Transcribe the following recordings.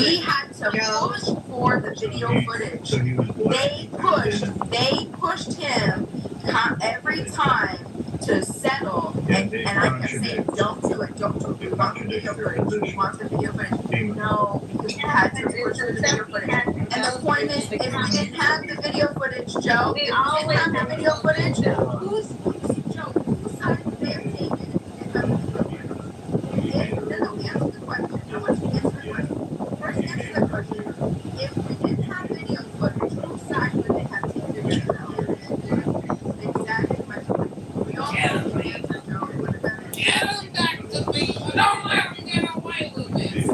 We had to push for the video footage. They pushed him every time to settle, and I kept saying, don't do it. We want the video footage. We want the video footage. No, because we had to push for the video footage. And the point is, if we didn't have the video footage, Joe, if we didn't have the video footage, whose side would they have taken? No, answer the question. I want you to answer the question. First, answer the question. If we didn't have video footage, whose side would they have taken? Exactly my point. We all know the answer, Joe. It would have been it. Get them back to me. Don't let them get away with this.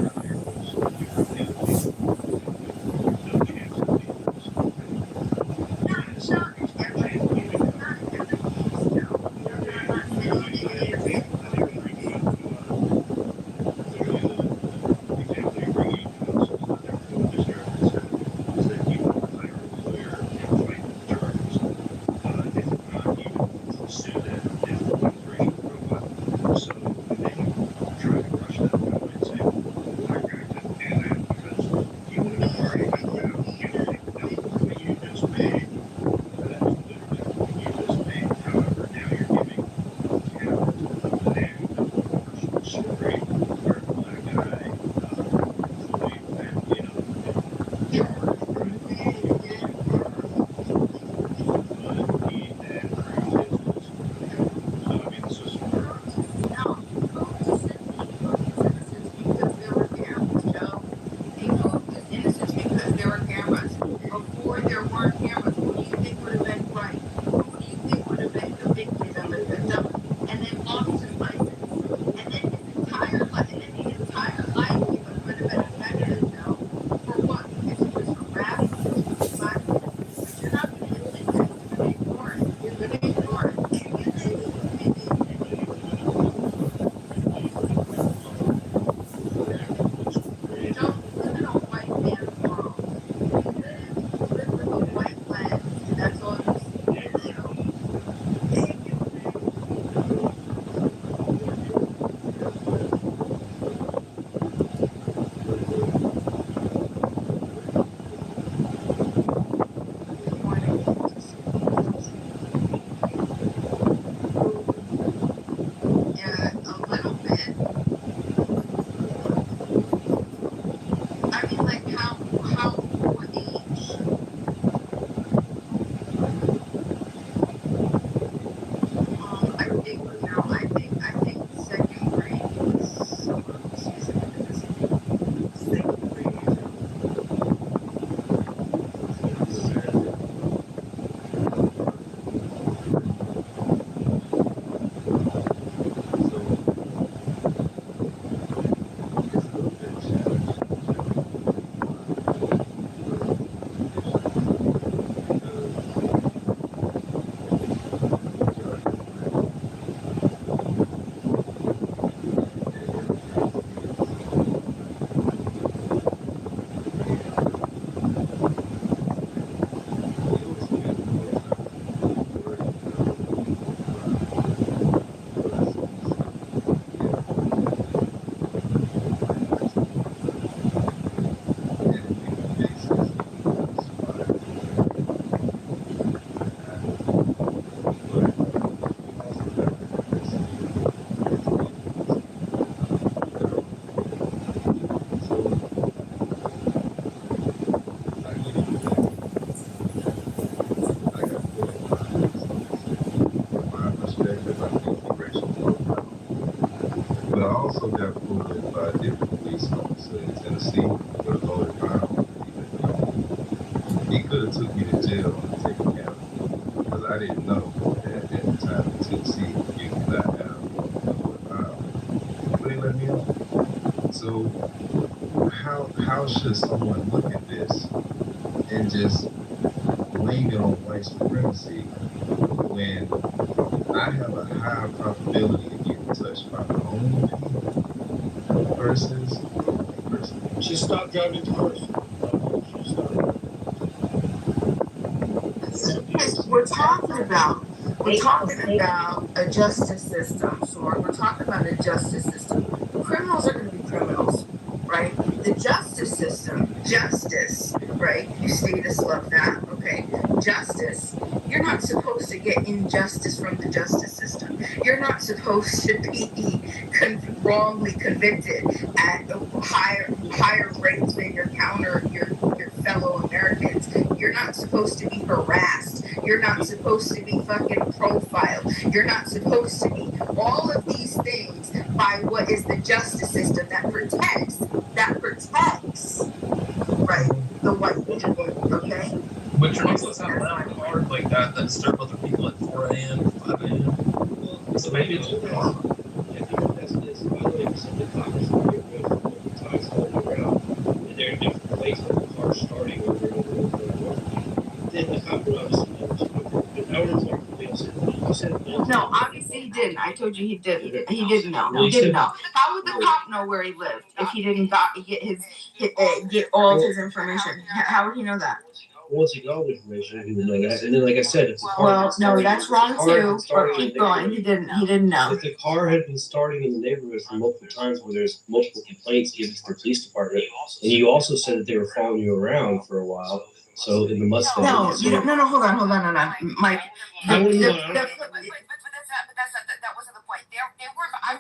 But I also got pulled by a different police officer in Tennessee with a loaded firearm. He could have took me to jail and taken me out because I didn't know that at the time in Tennessee you cannot have a loaded firearm. But they let me off. So how should someone look at this and just blame it on white supremacy when I have a higher probability of getting touched by my own people versus a white person? She stopped driving cars. We're talking about a justice system, so we're talking about a justice system. Criminals are going to be criminals, right? the justice system, justice, right? You statists love that, okay? Justice, you're not supposed to get injustice from the justice system. You're not supposed to be wrongly convicted at higher rates than your fellow Americans. You're not supposed to be harassed. You're not supposed to be fucking profiled. You're not supposed to be all of these things by what is the justice system that protects, right, the white people, okay? But you're also not allowed hard like that disturb other people at 4 a.m., 5 a.m. So maybe it's karma. I think that's this. By the way, some of the cops are times all around, and they're in different places. The car's starting over and over and over and over. Then the cop would obviously no, obviously he didn't. I told you he didn't. He didn't know. He didn't know. How would the cop know where he lived if he didn't get all of his information? How would he know that? Once he got all the information, he would know that. And then, like I said, if the car well, no, that's wrong too. But keep going. He didn't know. If the car had been starting in the neighborhood for multiple times, where there's multiple complaints given to the police department, and you also said that they were following you around for a while. So in the Mustang. No, hold on, Mike. But that wasn't the point. I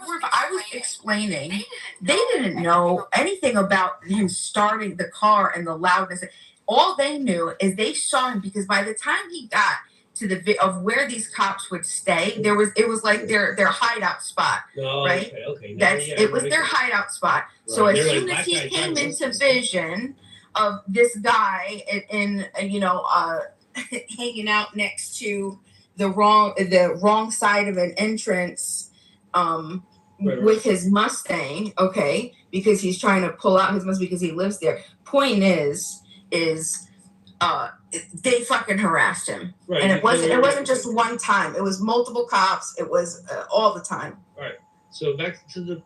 was explaining. They didn't know anything about him starting the car and the loudness. All they knew is they saw him because by the time he got to the of where these cops would stay, it was like their hideout spot, right? Okay. It was their hideout spot. Right. So as soon as he came into vision of this guy in hanging out next to the wrong side of an entrance, with his Mustang, okay, because he's trying to pull out his Mustang because he lives there. Point is they fucking harassed him, right. And it wasn't just one time. It was multiple cops. It was all the time. All right. So back to the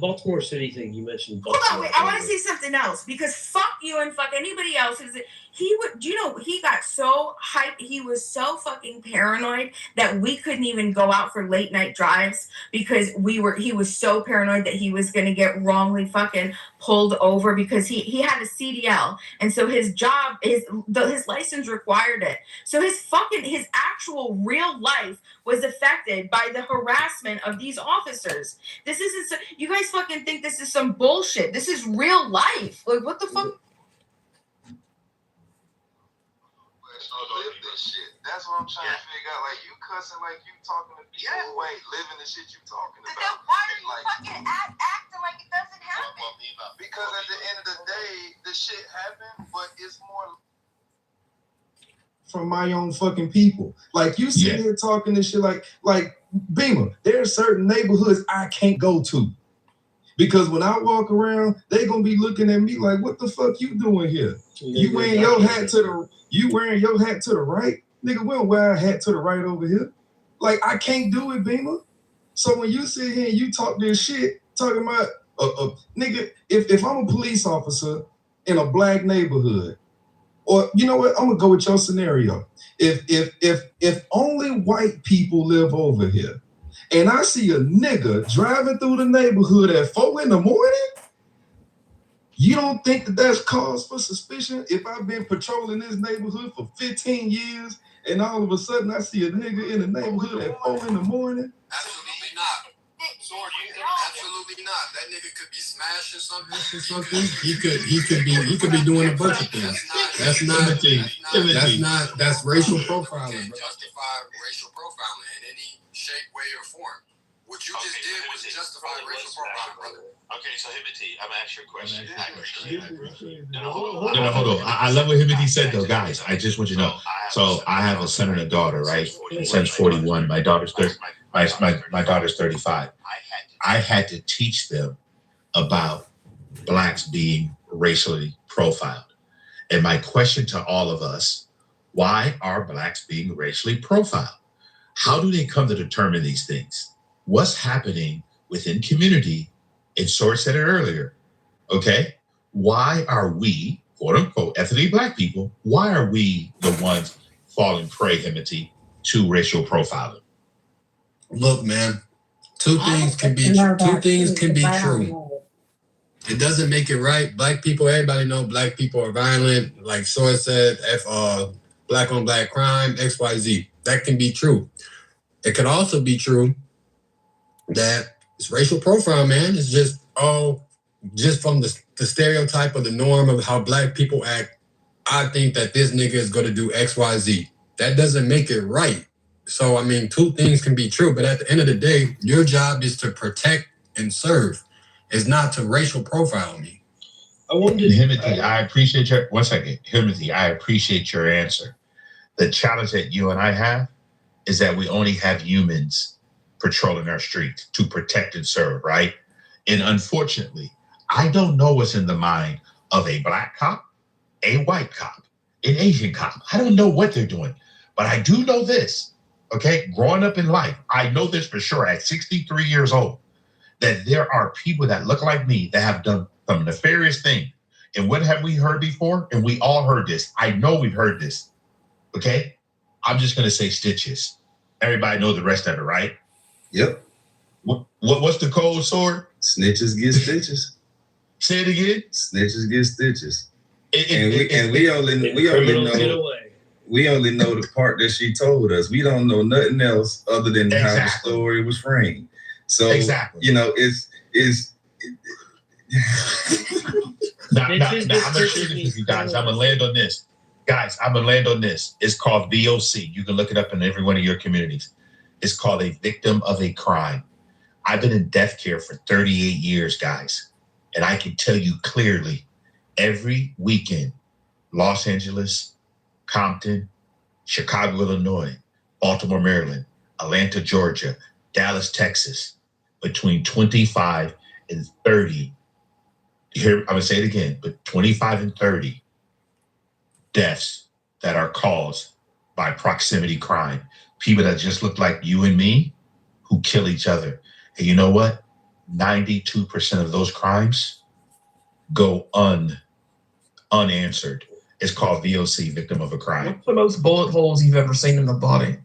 Baltimore City thing you mentioned. Hold on, wait. I want to say something else because fuck you and fuck anybody else. He got so hyped. He was so fucking paranoid that we couldn't even go out for late night drives because he was so paranoid that he was going to get wrongly fucking pulled over because he had a CDL. And so his job, his license required it. So his actual real life was affected by the harassment of these officers. This isn't you guys fucking think this is some bullshit. This is real life. Like, what the fuck? Live this shit. That's what I'm trying to figure out. Like, you cussing like you talking to people who ain't living the shit you talking about. Then why are you fucking acting like it doesn't happen? Because at the end of the day, the shit happened, but it's more from my own fucking people. Like, you sitting here talking this shit like Beamer, there are certain neighborhoods I can't go to. Because when I walk around, they gonna be looking at me like, what the fuck you doing here? You wearing your hat to the right? Nigga, we don't wear a hat to the right over here. Like, I can't do it, Beamer. So when you sit here and you talk this shit, talking about, nigga, if I'm a police officer in a black neighborhood, or you know what, I'm gonna go with your scenario. If only white people live over here, and I see a nigga driving through the neighborhood at 4 a.m, you don't think that that's cause for suspicion? If I've been patrolling this neighborhood for 15 years, and all of a sudden I see a nigga in the neighborhood at 4 a.m? Absolutely not. Absolutely not. That nigga could be smashing something. He could be doing a bunch of things. That's racial profiling. Justify racial profiling in any shape, way, or form. What you just did was justify racial profiling, brother. Okay, so Hibity, I'm gonna ask you a question. No, hold on. I love what Hibity said, though, guys. I just want you to know. So I have a son and a daughter, right? My son's 41. My daughter's 35. I had to teach them about blacks being racially profiled. And my question to all of us, why are blacks being racially profiled? How do they come to determine these things? What's happening within community? And Sword said it earlier, okay? Why are we, quote unquote, ethnically black people, why are we the ones falling prey, Himothy, to racial profiling? Look, man, two things can be true. It doesn't make it right. Black people, everybody know black people are violent. Like Soy said, black on black crime, XYZ. That can be true. It can also be true that it's racial profile, man. It's just just from the stereotype of the norm of how black people act. I think that this nigga is going to do XYZ. That doesn't make it right. So, I mean, two things can be true, but at the end of the day, your job is to protect and serve. It's not to racial profile me. Himothy, I appreciate your, one second. Himothy, I appreciate your answer. The challenge that you and I have is that we only have humans patrolling our streets to protect and serve, right? And unfortunately, I don't know what's in the mind of a black cop, a white cop, an Asian cop. I don't know what they're doing, but I do know this, okay? Growing up in life, I know this for sure at 63 years old, that there are people that look like me that have done some nefarious thing. And what have we heard before? And we all heard this. I know we've heard this, okay? I'm just gonna say stitches. Everybody knows the rest of it, right? Yep. What's the code, Sword? Snitches get stitches. Say it again. Snitches get stitches. We only know the part that she told us. We don't know nothing else other than how the story was framed. So you know, it's now, I'm gonna share this with you guys. I'm gonna land on this. Guys, I'm gonna land on this. It's called VOC. You can look it up in every one of your communities. It's called a victim of a crime. I've been in death care for 38 years, guys. And I can tell you clearly, every weekend, Los Angeles, Compton, Chicago, Illinois, Baltimore, Maryland, Atlanta, Georgia, Dallas, Texas, between 25 and 30. Here, I'm gonna say it again, but 25 and 30 deaths that are caused by proximity crime. People that just look like you and me who kill each other. And you know what? 92% of those crimes go unanswered. It's called VOC, victim of a crime. What's the most bullet holes you've ever seen in the body?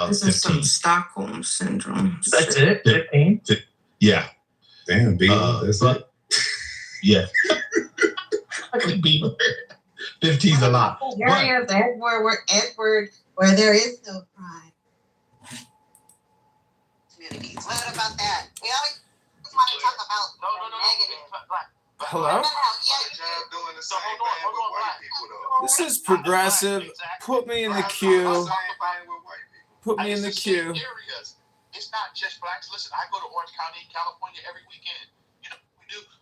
This is some Stockholm syndrome. That's it? 15? Yeah. Damn, Beaver, that's it. Yeah. I think Beaver. 15's a lot. Area of Edward, where there is no crime. Communities. What about that? We always want to talk about negative. Hello? This is progressive. Put me in the queue. Put me in the queue. It's not just blacks. Listen, I go to Orange County, California every weekend. You know,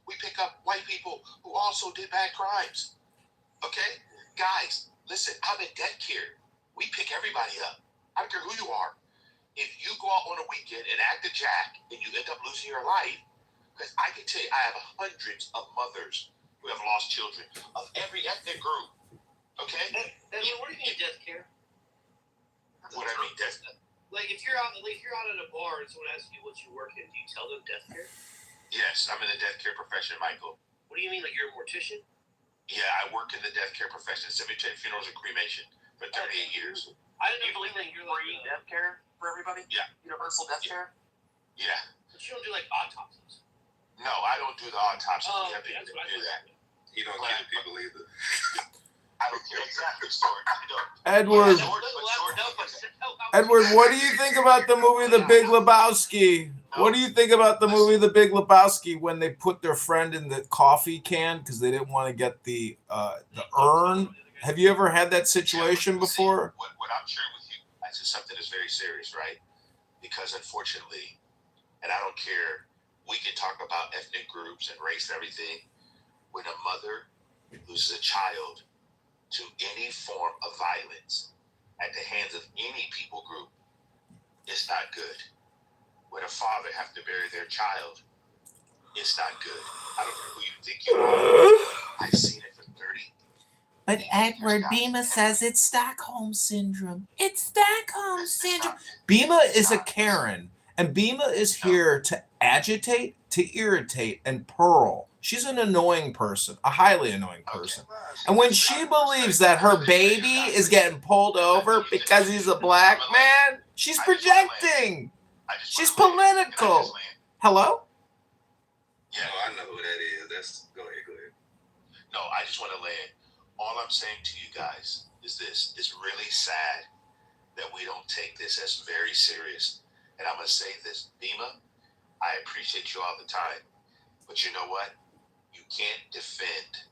we pick up white people who also did bad crimes. Okay? Guys, listen, I'm in debt care. We pick everybody up. I don't care who you are. If you go out on a weekend and act a jack and you end up losing your life, because I can tell you, I have hundreds of mothers who have lost children of every ethnic group. Okay? And what do you mean death care? What I mean, death care? Like if you're out at a bar and someone asks you what you work in, do you tell them death care? Yes, I'm in the death care profession, Michael. What do you mean, like you're a mortician? Yeah, I work in the death care profession, cemetery, funerals, and cremation for 38 years. I didn't believe that you're free death care for everybody? Yeah. Universal death care? Yeah. But you don't do like autopsies? No, I don't do the autopsies. Oh, We have okay, to do that. You don't kill people either. I don't care exactly, Sword. Edward, what do you think about the movie The Big Lebowski? What do you think about the movie The Big Lebowski when they put their friend in the coffee can because they didn't want to get the urn? Have you ever had that situation before? What I'm sharing with you, this is something that's very serious, right? Because unfortunately, and I don't care, we can talk about ethnic groups and race and everything. When a mother loses a child to any form of violence at the hands of any people group, it's not good. When a father has to bury their child, it's not good. I don't care who you think you are. I've seen it for 30. But Edward, Bima says it's Stockholm Syndrome. It's Stockholm Syndrome. Bima is a Karen, and Bima is here to agitate, to irritate, and pearl. She's an annoying person, a highly annoying person. And when she believes that her baby is getting pulled over because he's a black man, she's projecting. She's political. Hello? Yeah. No, I know who that is. Go ahead. No, I just want to land. All I'm saying to you guys is this. It's really sad that we don't take this as very serious. And I'm going to say this, Bima, I appreciate you all the time. But you know what? You can't defend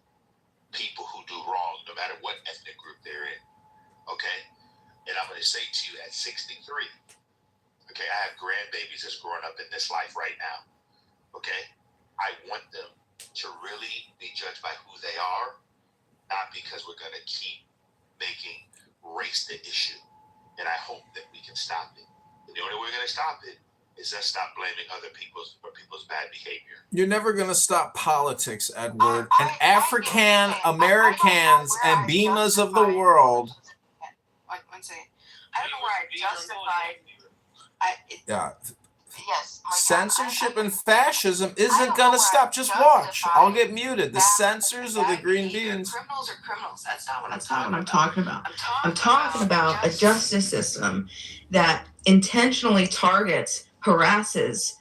people who do wrong, no matter what ethnic group they're in. Okay? And I'm going to say to you at 63, okay, I have grandbabies that's growing up in this life right now. Okay? I want them to really be judged by who they are, not because we're going to keep making race the issue. And I hope that we can stop it. And the only way we're going to stop it is us stop blaming other people's bad behavior. You're never going to stop politics, Edward. And African Americans and Bimas of the world. One second. I don't know where I justified. Yeah. Yes. Censorship and fascism isn't going to stop. Just watch. I'll get muted. The censors of the green beans. Criminals are criminals. That's not what That's not what I'm talking about. I'm talking about a justice system that intentionally targets, harasses,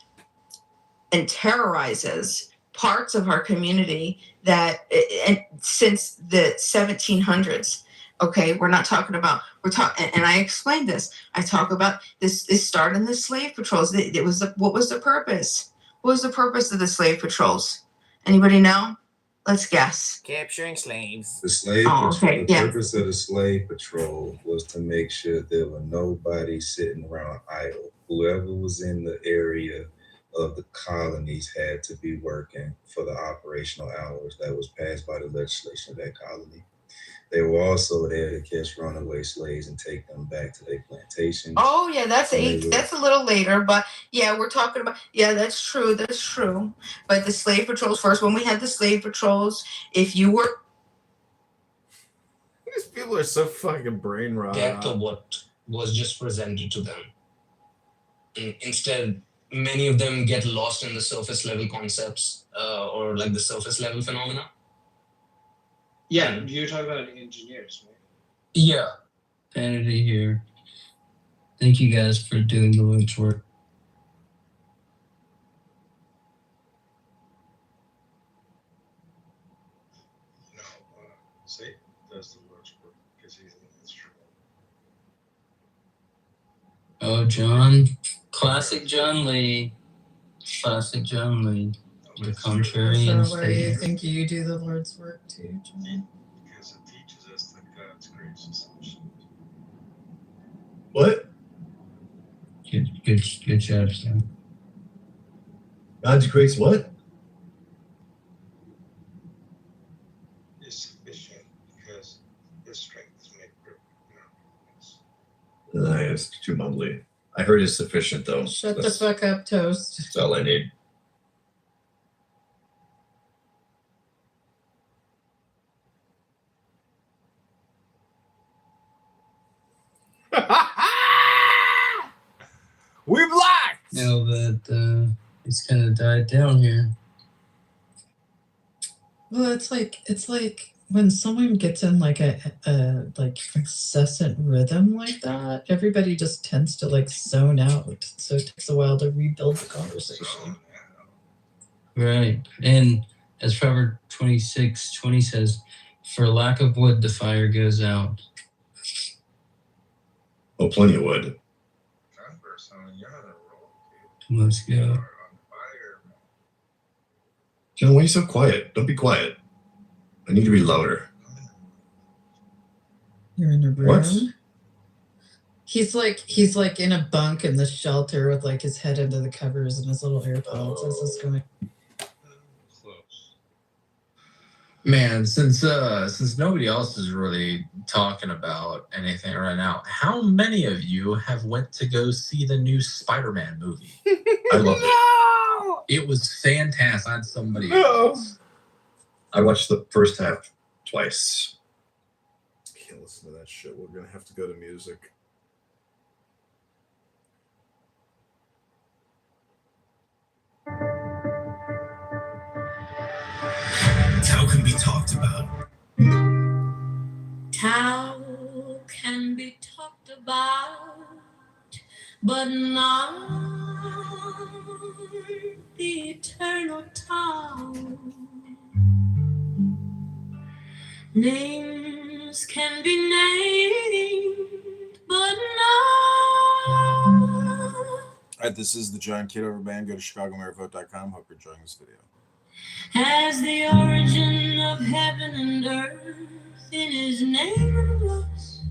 and terrorizes parts of our community that and since the 1700s. Okay, we're not talking about, and I explained this. I talk about this started in the slave patrols. What was the purpose? What was the purpose of the slave patrols? Anybody know? Let's guess. Capturing slaves. The slave patrol. The purpose of the slave patrol was to make sure there were nobody sitting around idle. Whoever was in the area of the colonies had to be working for the operational hours that was passed by the legislation of that colony. They were also there to catch runaway slaves and take them back to their plantations. Oh yeah, that's a little later, but yeah, we're talking about that's true. But the slave patrols first, when we had the slave patrols, if you were These people are so fucking brain rot. Get to what was just presented to them. Instead, many of them get lost in the surface level concepts or like the surface level phenomena. Yeah, you're talking about engineers, right? Yeah. Vanity here. Thank you guys for doing the Lord's work. No, Satan does the Lord's work because he's an instrument. Oh, John. Classic John Lee. Classic John Lee. The contrarian So where do you think you do the Lord's work too, John? Because it teaches us that God's grace is sufficient. What? Good job, Sam. God's grace what? Is sufficient because his strength is made perfect in our weakness. It's too mumbly. I heard it's sufficient though. Shut the fuck up, Toast. That's all I need. We blocked. No, but it's kind of died down here. Well, it's like when someone gets in like a like incessant rhythm like that, everybody just tends to like zone out. So it takes a while to rebuild the conversation. Right. And as Proverbs 26:20 says, for lack of wood, the fire goes out. Oh, plenty of wood. Let's go. John, why are you so quiet? Don't be quiet. I need to be louder. You're in a room. What? He's like in a bunk in the shelter with like his head under the covers and his little AirPods. This is going. Man, since nobody else is really talking about anything right now, how many of you have went to go see the new Spider-Man movie? I loved it. It was fantastic. Not somebody else. I watched the first half twice. Can't listen to that shit. We're gonna have to go to music. Tao can be talked about. Tao can be talked about, but not the eternal town. Names can be named, but not. All right, this is the John Kitover Band. Go to ChicagoMaryVote.com. Hope you're enjoying this video. As the origin of heaven and earth in his nameless,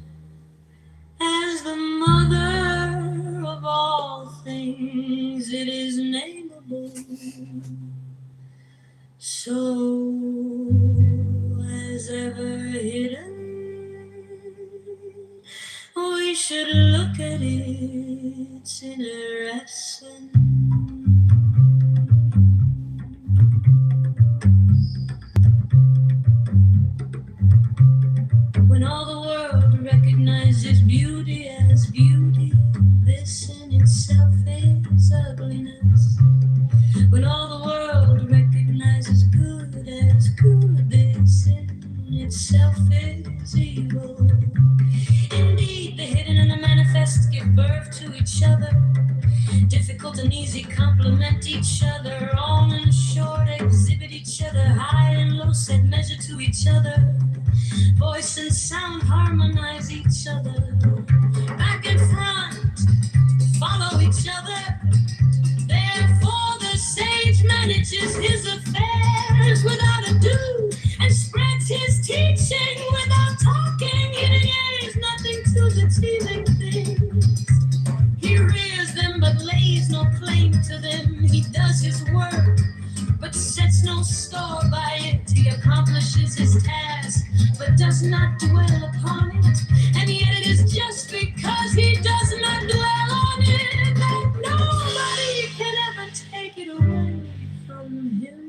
as the mother of all things, it is nameable. So as ever hidden, we should look at its inner essence. When all the world recognizes beauty as beauty, this in itself is ugliness. When all the world recognizes good as good, this in itself is evil. Indeed, the hidden and the manifest give birth to each other. Difficult and easy complement each other. Long and short exhibit each other. High and low set measure to each other. Voice and sound harmonize each other. Back and front follow each other. Therefore the sage manages his affairs without ado and spreads his teaching without talking. Hidden is nothing to the teeming things. He rears them but lays no claim to them. He does his work but sets no store by it. He accomplishes his task but does not dwell upon it. And yet it is just because he does not dwell on it that nobody can ever take it away from him.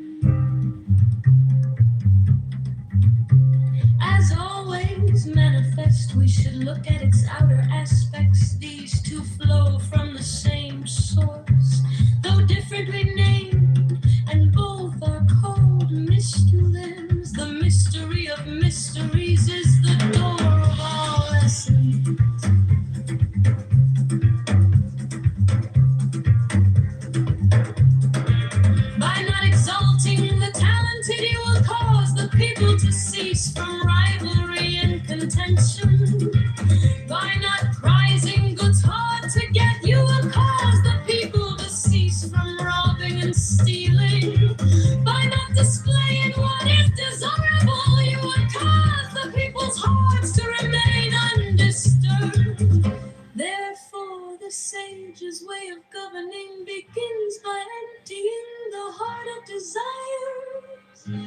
As always manifest, we should look at its outer aspects. These two flow from the same source, though differently named, and both are called mysteries. The mystery of mysteries is the door of all essence. By not exalting the talented, you will cause the people to cease from rivalry and contention. By not prizing goods hard to get, you will cause the people to cease from robbing and stealing. By not displaying what is desirable, you would cause the people's hearts to remain undisturbed. Therefore, the sage's way of governing begins by emptying the heart of desires,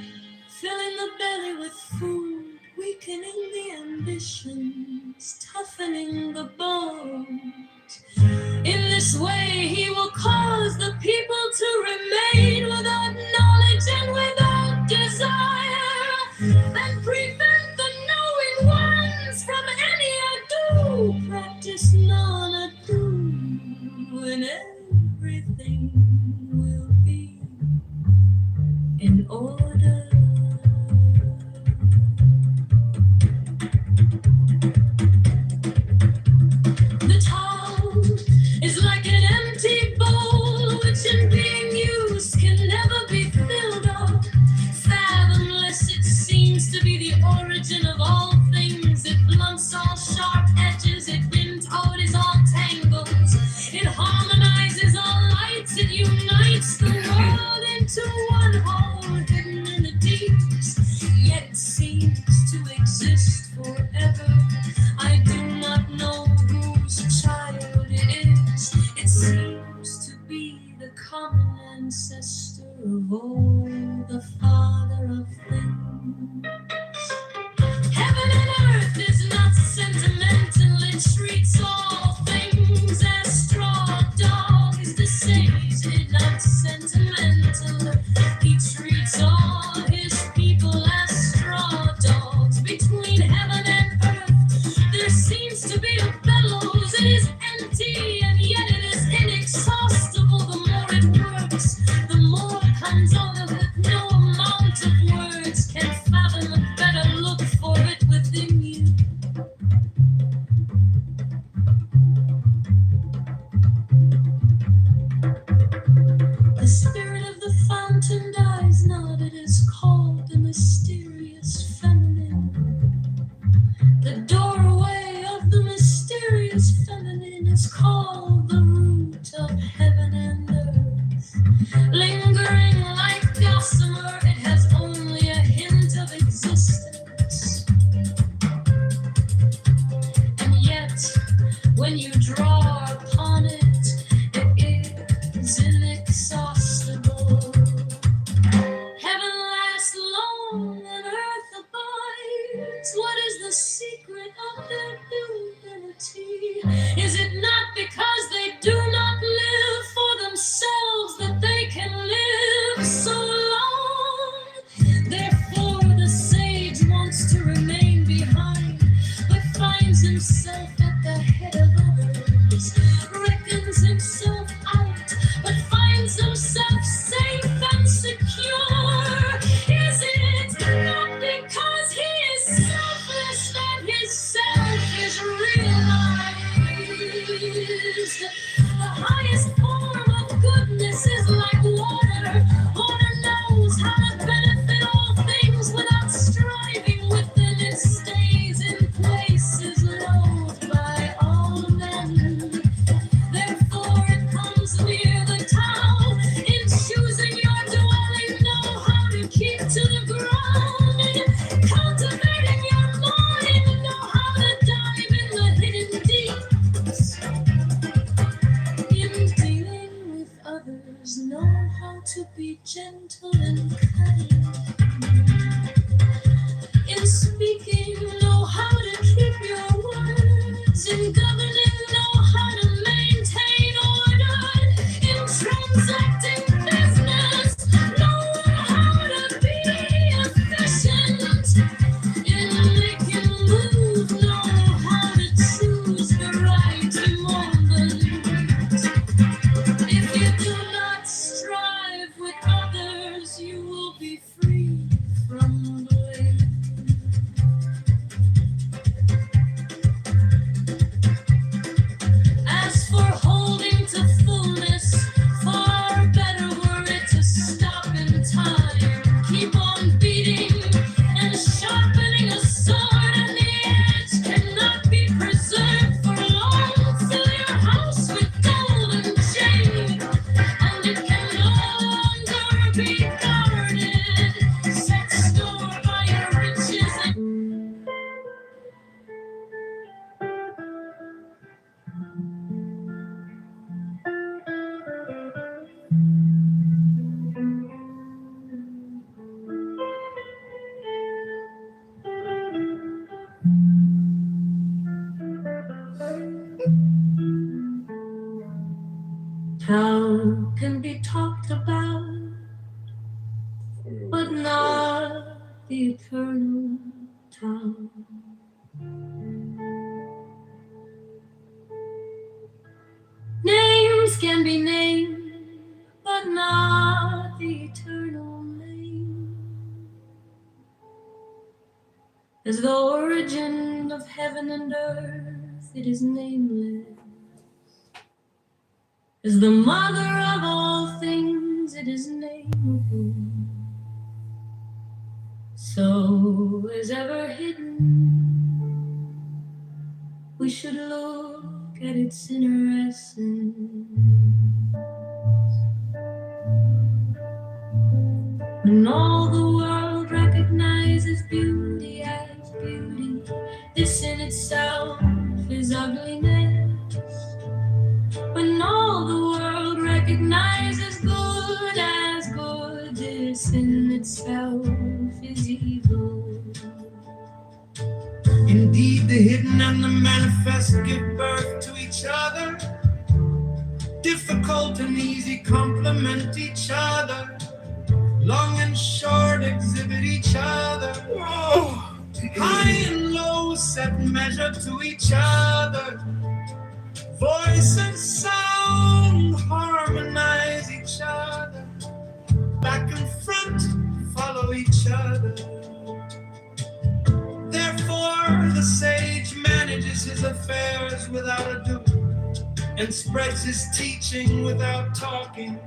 filling the belly with food, weakening the ambitions, toughening the bones. In this way, he will cause the people to remain without knowledge and without desire, and prevent the knowing ones from any ado. Practice non-ado, and everything will be in order. The town is like an empty bowl, which in being used How can be talked about, but not the eternal town? Names can be named, but not the eternal name. As the origin of heaven and earth, it is nameless. As the mother of all things, it is nameable. So as ever hidden, we should look at its inner essence. When all the world recognizes beauty as beauty, this in itself is ugliness. When all the world recognizes good as good, this in itself is evil. Indeed, the hidden and the manifest give birth to each other. Difficult and easy complement each other. Long and short exhibit each other. High and low set measure to each other. Voice and sound harmonize each other. Back and front follow each other. Therefore the sage manages his affairs without ado, and spreads his teaching without talking.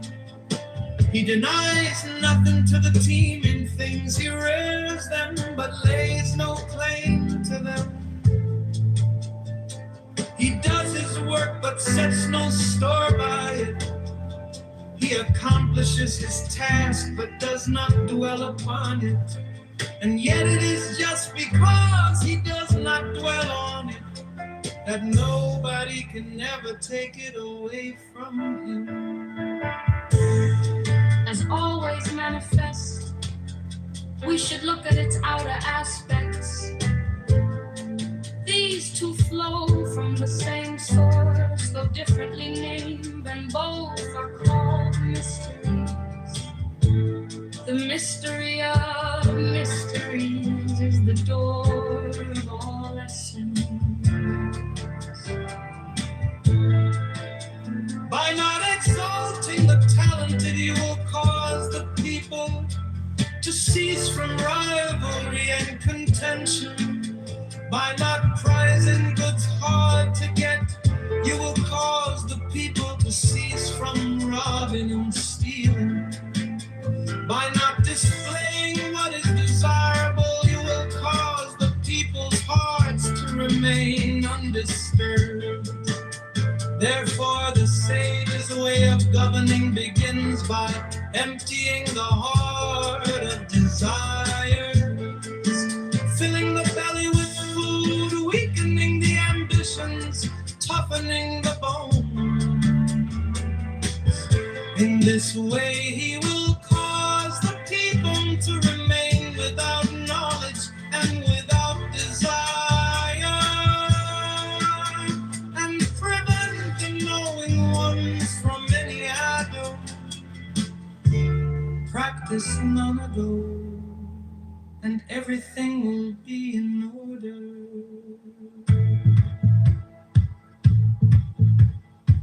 He denies nothing to the team in things, he rears them, but lays no claim to them. He does his work, but sets no store by it. He accomplishes his task, but does not dwell upon it. And yet it is just because he does not dwell on it that nobody can ever take it away from him. As always manifest, we should look at its outer aspects. These two flow from the same source, though differently named, and both are called mysteries. The mystery of mysteries is the door of all essence. By not exalting the talented, you will cause the people to cease from rivalry and contention. By not prizing goods hard to get, you will cause the people to cease from robbing and stealing. By not displaying what is desirable, you will cause the people's hearts to remain undisturbed. Therefore, the sage's way of governing begins by emptying the heart of desires, filling the belly with food, weakening the ambitions, toughening the bones. In this way, he will cause the people to remain without knowledge and without desire, and prevent the knowing ones from any ado. Practice none ago, and everything will be in order.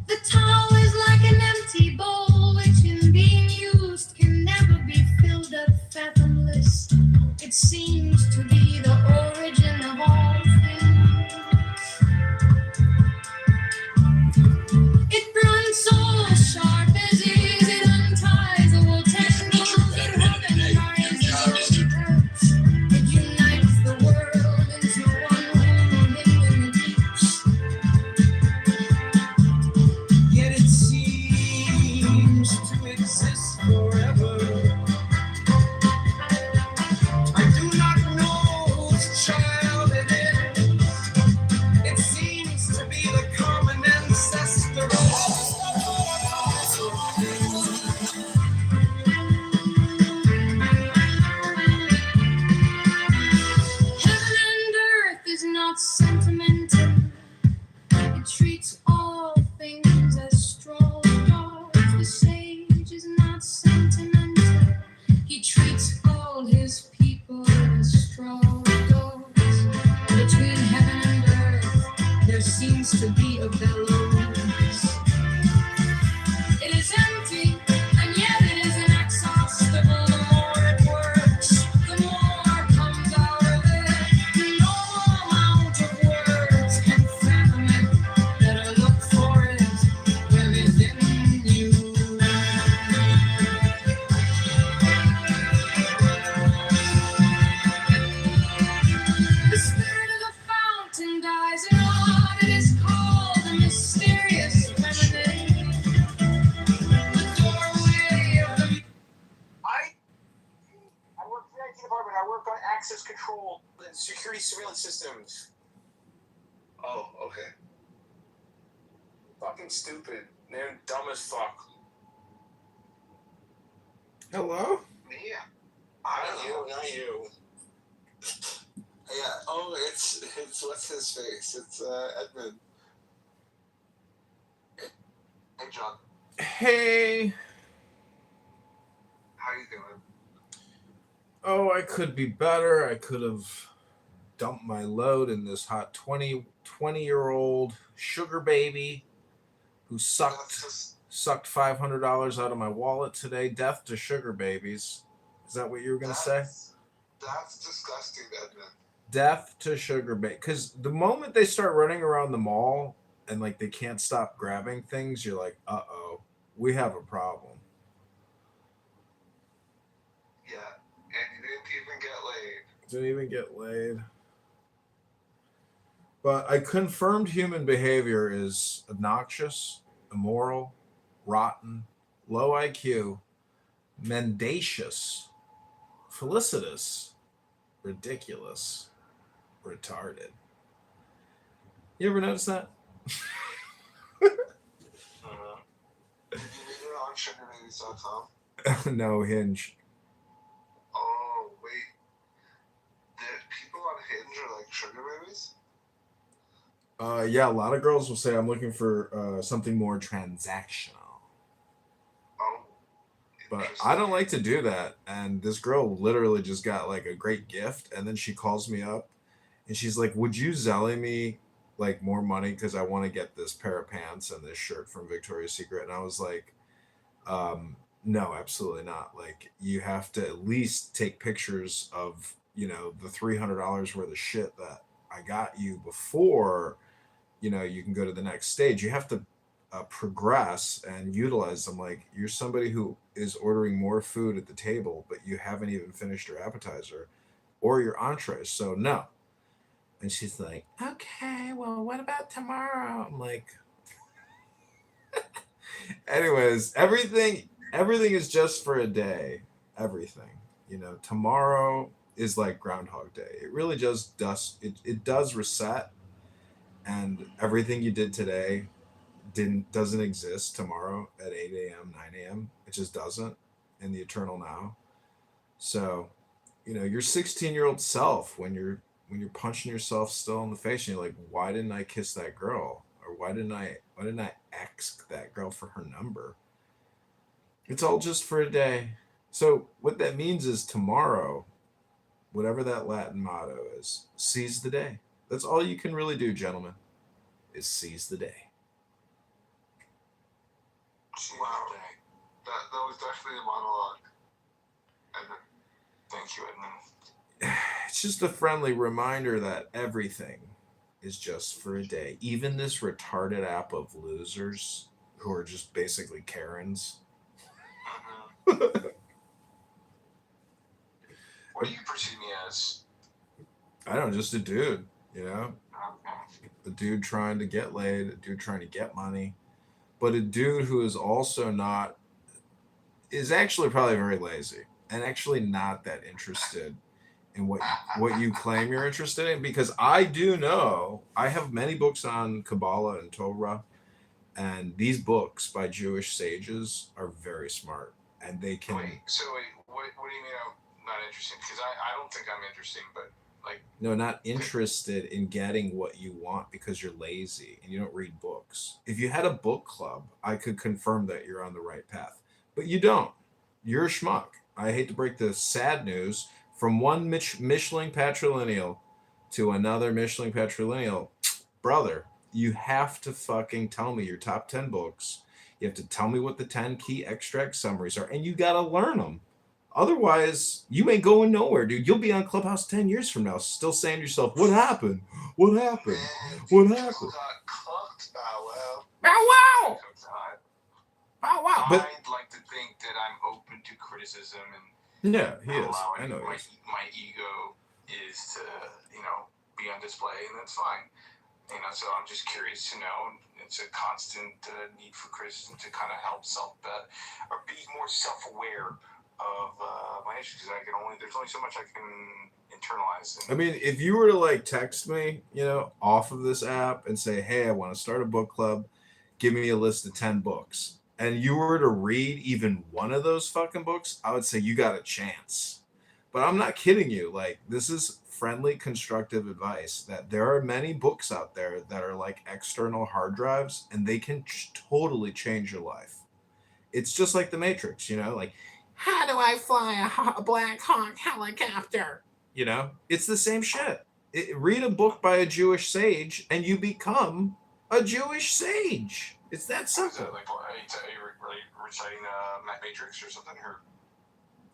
The towel is like an empty bowl, which in being used can never be filled up fathomless. It seems to be the origin of all things. It runs so sharp as is, it unties the wool tendrils, it harmonizes the roots. It unites the world into one womb of infinite. Yet it seems to exist forever. I do not know whose child it is. It seems to be the common ancestor of Heaven and earth is not sentimental. It treats all things as strong dogs. The there seems to be a bellows. It is empty, and yet it is inexhaustible. The more it works, the more comes out of it. No amount of words can fathom it. Better look for it within you. The spirit of the fountain dies in what it is called the mysterious feminine. The doorway of the I work for the IT department. I work on access control and security surveillance systems. Oh, okay. Fucking stupid. They're dumb as fuck. Hello? Yeah. Not you. Yeah. Oh, it's what's his face? It's Edmund. Hey, John. Hey. How you doing? Oh, I could be better. I could have dumped my load in this hot 20-year-old sugar baby who sucked $500 out of my wallet today. Death to sugar babies. Is that what you were going to say? That's disgusting, Edmund. Death to sugar baby. Because the moment they start running around the mall and like they can't stop grabbing things, you're like, uh-oh, we have a problem. Yeah, and you didn't even get laid. Didn't even get laid. But I confirmed human behavior is obnoxious, immoral, rotten, low IQ, mendacious, felicitous, ridiculous, retarded. You ever notice that? Did you read it on sugarbabies.com? No, Hinge. Oh, wait. People on Hinge are like sugar babies? Yeah, a lot of girls will say I'm looking for something more transactional. Oh. But I don't like to do that. And this girl literally just got like a great gift, and then she calls me up and she's like, "Would you Zelly me like more money because I want to get this pair of pants and this shirt from Victoria's Secret?" And I was like, no, absolutely not. Like, you have to at least take pictures of, you know, the $300 worth of shit that I got you before, you know, you can go to the next stage. You have to progress and utilize them. Like, you're somebody who is ordering more food at the table, but you haven't even finished your appetizer or your entree. So no. And she's like, okay, well, what about tomorrow? I'm like, anyways, everything is just for a day. Everything, you know, tomorrow is like Groundhog Day. It really just does. It does reset, and everything you did today doesn't exist tomorrow at 8 a.m., 9 a.m. It just doesn't in the eternal now. So, you know, your 16-year-old self, when you're punching yourself still in the face and you're like, why didn't I kiss that girl? Or why didn't I ask that girl for her number? It's all just for a day. So what that means is tomorrow, whatever that Latin motto is, seize the day. That's all you can really do, gentlemen, is seize the day. Wow. That was definitely a monologue. Edmund. Thank you, Edmund. It's just a friendly reminder that everything is just for a day. Even this retarded app of losers who are just basically Karens. What do you perceive me as? I don't know, just a dude, you know? A dude trying to get laid, a dude trying to get money, but a dude who is also is actually probably very lazy and actually not that interested in what you claim you're interested in. Because I do know, I have many books on Kabbalah and Torah, and these books by Jewish sages are very smart, and they can... What do you mean I'm not interested? Because I don't think I'm interesting, but like... No, not interested in getting what you want because you're lazy and you don't read books. If you had a book club, I could confirm that you're on the right path. But you don't. You're a schmuck. I hate to break the sad news. From one Michelin patrilineal to another Michelin patrilineal, brother, You have to fucking tell me your top 10 books. You have to tell me what the 10 key extract summaries are, and you got to learn them. Otherwise, you ain't going nowhere, dude. You'll be on Clubhouse 10 years from now, still saying to yourself, what happened? What happened? What happened? Got cooked. Bow Bow wow! Bow wow! But I'd like to think that I'm open to criticism and yeah, he is. allowing I know he is. my ego is to, be on display, and that's fine. So I'm just curious to know. It's a constant need for criticism to kind of help or be more self-aware of my issues. Because there's only so much I can internalize. I mean, if you were to like text me, off of this app and say, hey, I want to start a book club, give me a list of 10 books, and you were to read even one of those fucking books, I would say you got a chance. But I'm not kidding you. Like, this is friendly, constructive advice that there are many books out there that are like external hard drives, and they can totally change your life. It's just like the Matrix, like, how do I fly a Black Hawk helicopter? It's the same shit. Read a book by a Jewish sage, and you become a Jewish sage. It's that simple. Like, are you really reciting Matrix or something?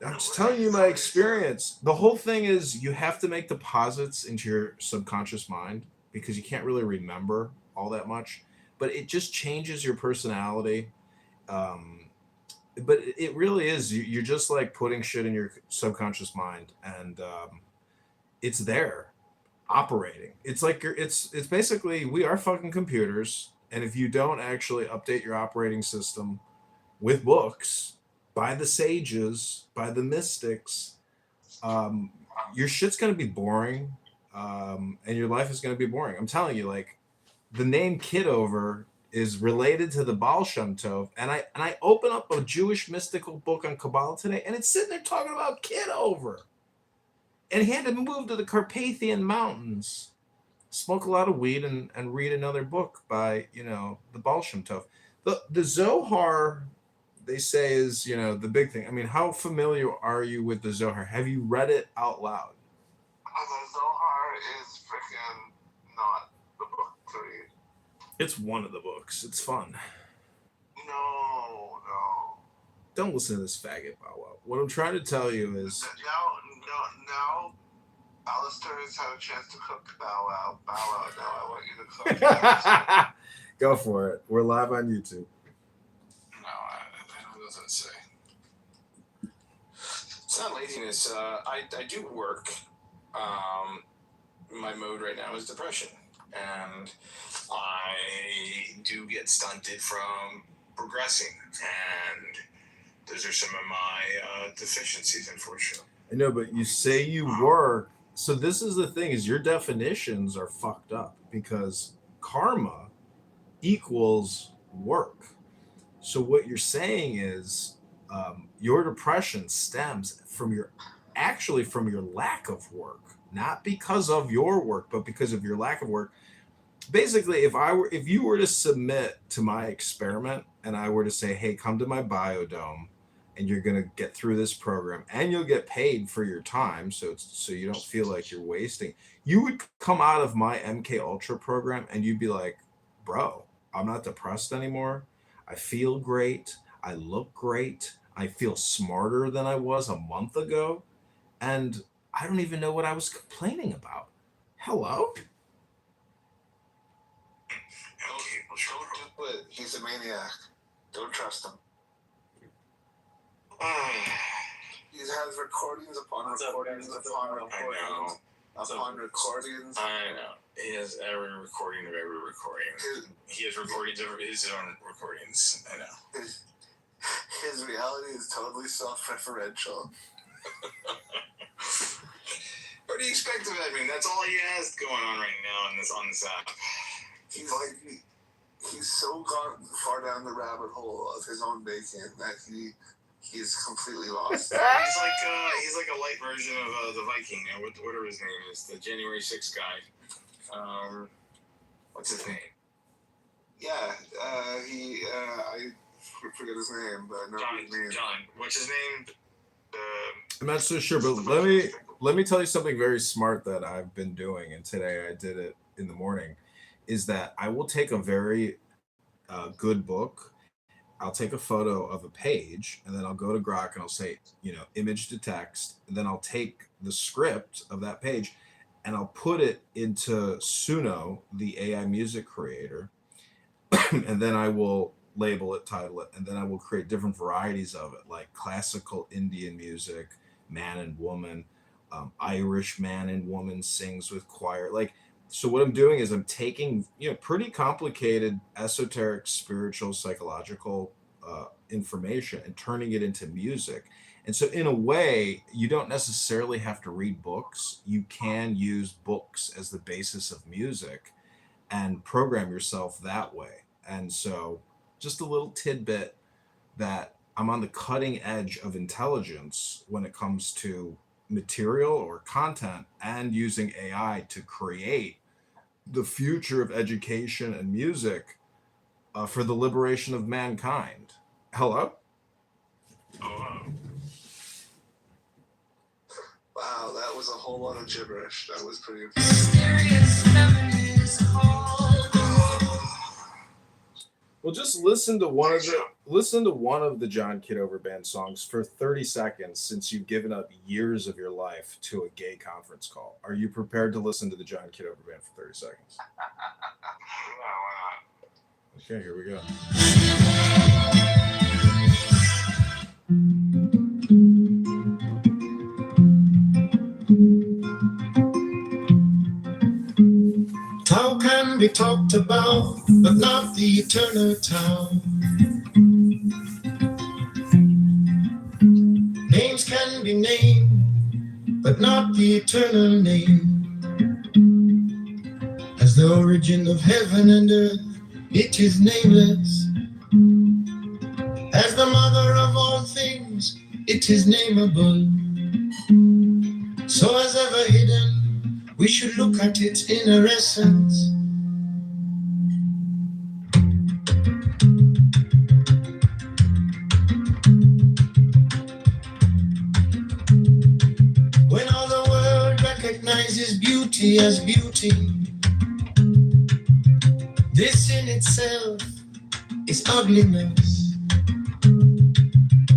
I'm just telling you my experience. The whole thing is you have to make deposits into your subconscious mind because you can't really remember all that much, but it just changes your personality. But it really is. You're just like putting shit in your subconscious mind, and it's there operating. It's like it's basically, we are fucking computers, and if you don't actually update your operating system with books by the sages, by the mystics, your shit's going to be boring, and your life is going to be boring. I'm telling you, like, the name Kitover is related to the Baal Shem Tov, and I open up a Jewish mystical book on Kabbalah today, and it's sitting there talking about Kitover. And he had to move to the Carpathian Mountains, smoke a lot of weed, and read another book by, the Baal Shem Tov. The Zohar, they say, is, the big thing. I mean, how familiar are you with the Zohar? Have you read it out loud? The Zohar is freaking not the book to read. It's one of the books. It's fun. No. Don't listen to this faggot Bow Wow. What I'm trying to tell you is... Now, Alistair has had a chance to cook Bow Wow. Bow Wow, now I want you to cook. Go for it. We're live on YouTube. No, I doesn't say. It's not laziness. I do work. My mode right now is depression, and I do get stunted from progressing, and those are some of my deficiencies, unfortunately. I know, but you say you work. So this is the thing, is your definitions are fucked up, because karma equals work. So what you're saying is your depression stems from your lack of work, not because of your work, but because of your lack of work. Basically, if you were to submit to my experiment and I were to say, hey, come to my biodome and you're going to get through this program and you'll get paid for your time, so you don't feel like you're wasting, you would come out of my MK Ultra program and you'd be like, bro, I'm not depressed anymore. I feel great. I look great. I feel smarter than I was a month ago. And I don't even know what I was complaining about. Hello? He's a maniac. Don't trust him. He has recordings upon recordings upon recordings upon recordings. I know. He has every recording of every recording. He has recordings of his own recordings. I know. His reality is totally self-referential. What do you expect of Edmund? That's all he has going on right now on this app. He's so gone far down the rabbit hole of his own bacon that he is completely lost. He's like a light version of the Viking. Whatever his name is, the January 6th guy. What's his name? Yeah, I forget his name, but I know his name. John. What's his name? I'm not so sure, but let me tell you something very smart that I've been doing, and today I did it in the morning, is that I will take a very good book. I'll take a photo of a page and then I'll go to Grok and I'll say, image to text. And then I'll take the script of that page and I'll put it into Suno, the AI music creator. And then I will label it, title it, and then I will create different varieties of it, like classical Indian music, man and woman, Irish man and woman sings with choir. So what I'm doing is I'm taking, pretty complicated, esoteric, spiritual, psychological information and turning it into music. And so in a way, you don't necessarily have to read books. You can use books as the basis of music and program yourself that way. And so just a little tidbit that I'm on the cutting edge of intelligence when it comes to material or content and using AI to create the future of education and music for the liberation of mankind. Hello? Wow, that was a whole lot of gibberish. That was pretty. Well, just listen to one of the John Kitover Band songs for 30 seconds, since you've given up years of your life to a gay conference call. Are you prepared to listen to the John Kitover Band for 30 seconds? Okay, here we go. Town can be talked about, but not the eternal town. Names can be named, but not the eternal name. As the origin of heaven and earth, it is nameless. As the mother of all things, it is nameable. So as ever hidden, we should look at its inner essence. When all the world recognizes beauty as beauty, this in itself is ugliness.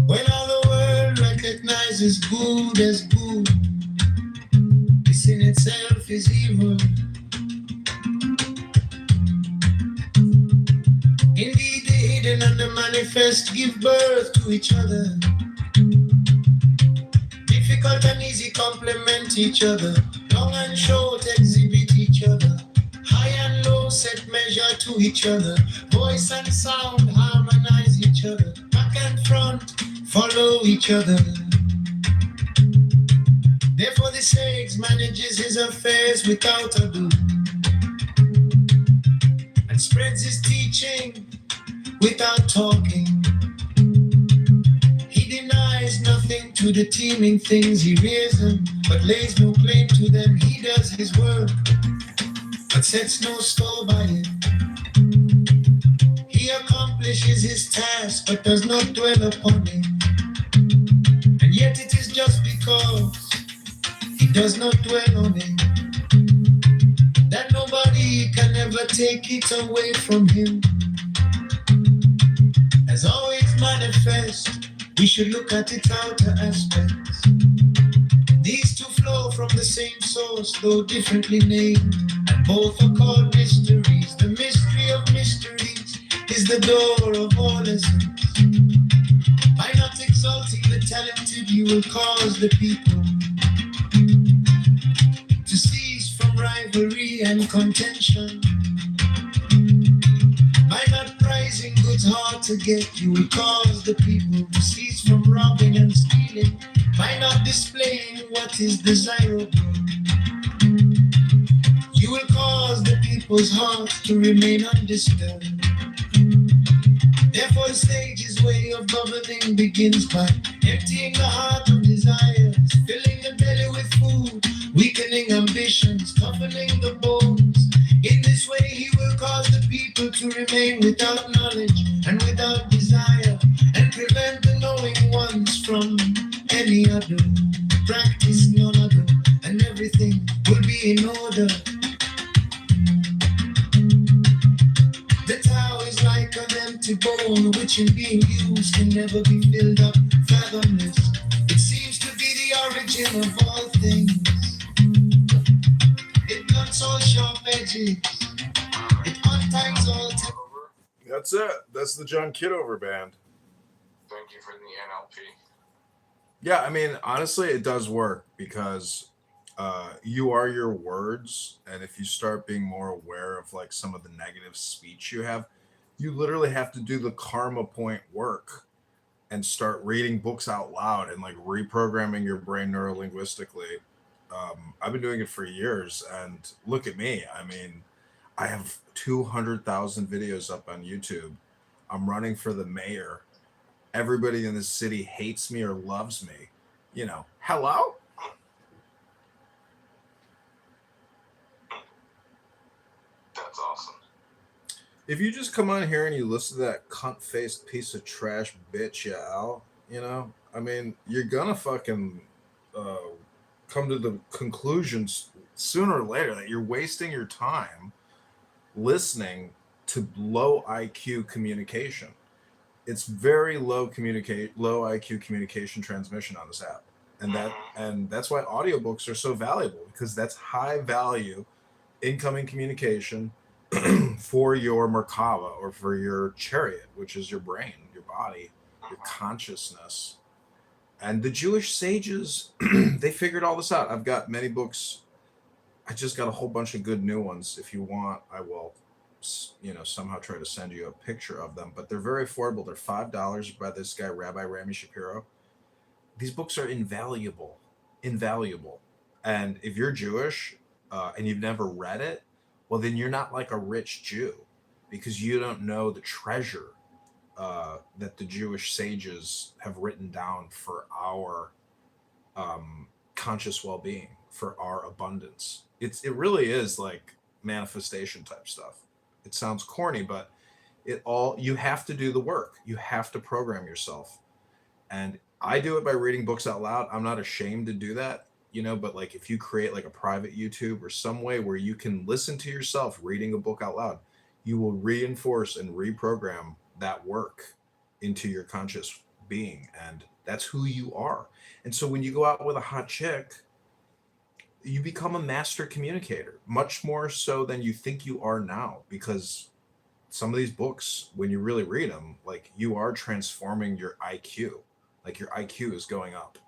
When all the world recognizes good as good, this in itself is evil. Indeed, the hidden and the manifest give birth to each other. Difficult and easy complement each other. Long and short exhibit each other. High and low set measure to each other. Voice and sound harmonize each other. Back and front follow each other. Therefore the sage manages his affairs without ado, and spreads his teaching without talking. He denies nothing to the teeming things, he rears them, but lays no claim to them. He does his work, but sets no store by it. He accomplishes his task, but does not dwell upon it. And yet it is just because he does not dwell on it that nobody can ever take it away from him. As always manifest, we should look at its outer aspects. These two flow from the same source, though differently named, and both are called mysteries. The mystery of mysteries is the door of all essence. By not exalting the talented, you will cause the people to cease from rivalry and contention. By not prizing goods hard to get, you will cause the people to cease from robbing and stealing. By not displaying what is desirable, you will cause the people's hearts to remain undisturbed. Therefore the sage's way of governing begins by emptying the heart of desires, filling the belly with food, weakening ambitions, toughening the bones. In this way he will cause the people to remain without knowledge and without desire, and prevent the knowing ones from any other. Practice none other, and everything will be in order. bone which in being used can never be filled up, fathomless. It seems to be the origin of all things. It blunts all sharp edges. It unties all. That's it. That's the John Kitover band. Thank you for the NLP. Yeah, I mean, honestly, it does work because you are your words, and if you start being more aware of like some of the negative speech you have, you literally have to do the karma point work and start reading books out loud and like reprogramming your brain neurolinguistically. I've been doing it for years, and look at me. I mean, I have 200,000 videos up on YouTube. I'm running for the mayor. Everybody in this city hates me or loves me. You know, hello? That's awesome. If you just come on here and you listen to that cunt-faced piece of trash bitch, Al, you know, I mean, you're gonna fucking come to the conclusions sooner or later that you're wasting your time listening to low IQ communication. It's very low IQ communication transmission on this app. And that's why audiobooks are so valuable, because that's high value incoming communication for your Merkava or for your chariot, which is your brain, your body, your consciousness. And the Jewish sages, they figured all this out. I've got many books. I just got a whole bunch of good new ones. If you want, I will, somehow try to send you a picture of them. But they're very affordable. They're $5 by this guy, Rabbi Rami Shapiro. These books are invaluable. And if you're Jewish and you've never read it, well, then you're not like a rich Jew, because you don't know the treasure that the Jewish sages have written down for our conscious well-being, for our abundance. It really is like manifestation type stuff. It sounds corny, but you have to do the work. You have to program yourself. And I do it by reading books out loud. I'm not ashamed to do that, but like if you create like a private YouTube or some way where you can listen to yourself reading a book out loud, you will reinforce and reprogram that work into your conscious being. And that's who you are. And so when you go out with a hot chick, you become a master communicator, much more so than you think you are now, because some of these books, when you really read them, like you are transforming your IQ. Like your IQ is going up.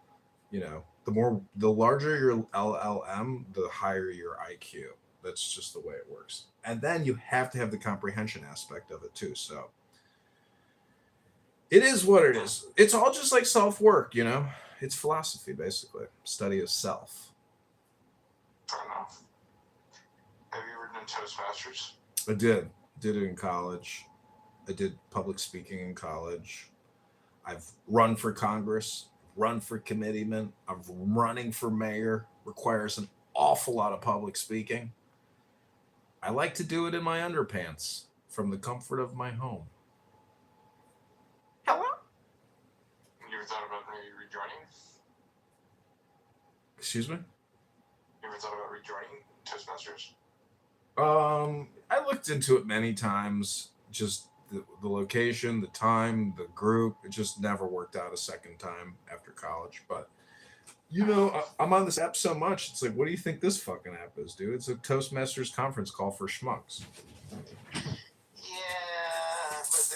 The larger your LLM, the higher your IQ. That's just the way it works. And then you have to have the comprehension aspect of it too. So it is what it is. It's all just like self-work, It's philosophy, basically. Study of self. Fair enough. Have you ever done Toastmasters? I did. Did it in college. I did public speaking in college. I've run for Congress, run for committeeman. I'm running for mayor. Requires an awful lot of public speaking. I like to do it in my underpants from the comfort of my home. Hello? You ever thought about maybe rejoining? Excuse me? You ever thought about rejoining Toastmasters? I looked into it many times. Just the location, the time, the group, it just never worked out a second time after college. But I'm on this app so much, it's like, what do you think this fucking app is, dude? It's a Toastmasters conference call for schmucks. Yeah, but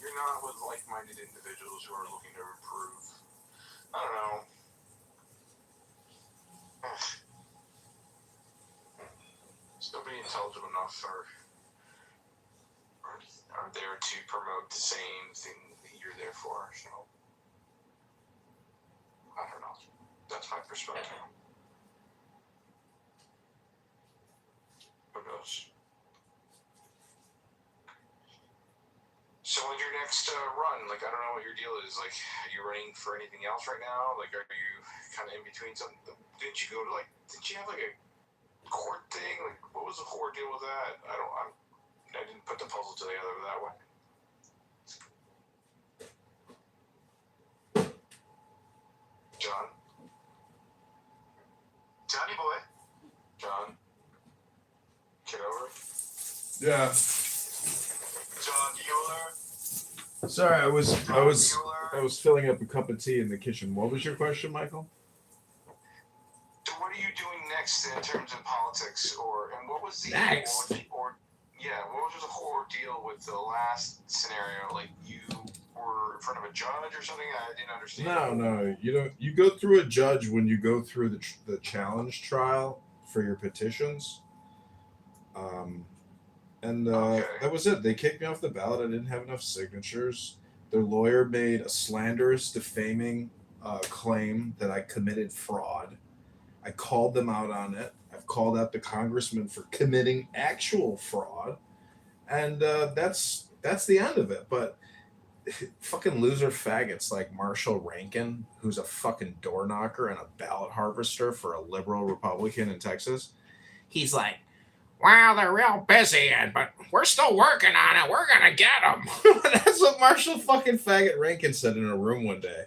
you're not with like-minded individuals who are looking to improve. I don't know. Nobody intelligent enough are there to promote the same thing that you're there for. So I don't know. That's my perspective. Who knows? So when's your next run? I don't know what your deal is. Are you running for anything else right now? Are you kind of in between something? Didn't you go to didn't you have a court thing? What was the whole deal with that? I didn't put the puzzle together that way. John? Johnny boy? John? Kitover? Yeah. John? Sorry, I was filling up a cup of tea in the kitchen. What was your question, Michael? So what are you doing next in terms of politics, and what was the next? What was the whole ordeal with the last scenario? Like you were in front of a judge or something? I didn't understand. No, you don't. You go through a judge when you go through the challenge trial for your petitions. That was it. They kicked me off the ballot. I didn't have enough signatures. Their lawyer made a slanderous, defaming claim that I committed fraud. I called them out on it. I've called out the congressman for committing actual fraud, and that's the end of it. But fucking loser faggots like Marshall Rankin, who's a fucking door knocker and a ballot harvester for a liberal Republican in Texas, he's like, "Wow, they're real busy, but we're still working on it. We're gonna get them." That's what Marshall fucking faggot Rankin said in a room one day.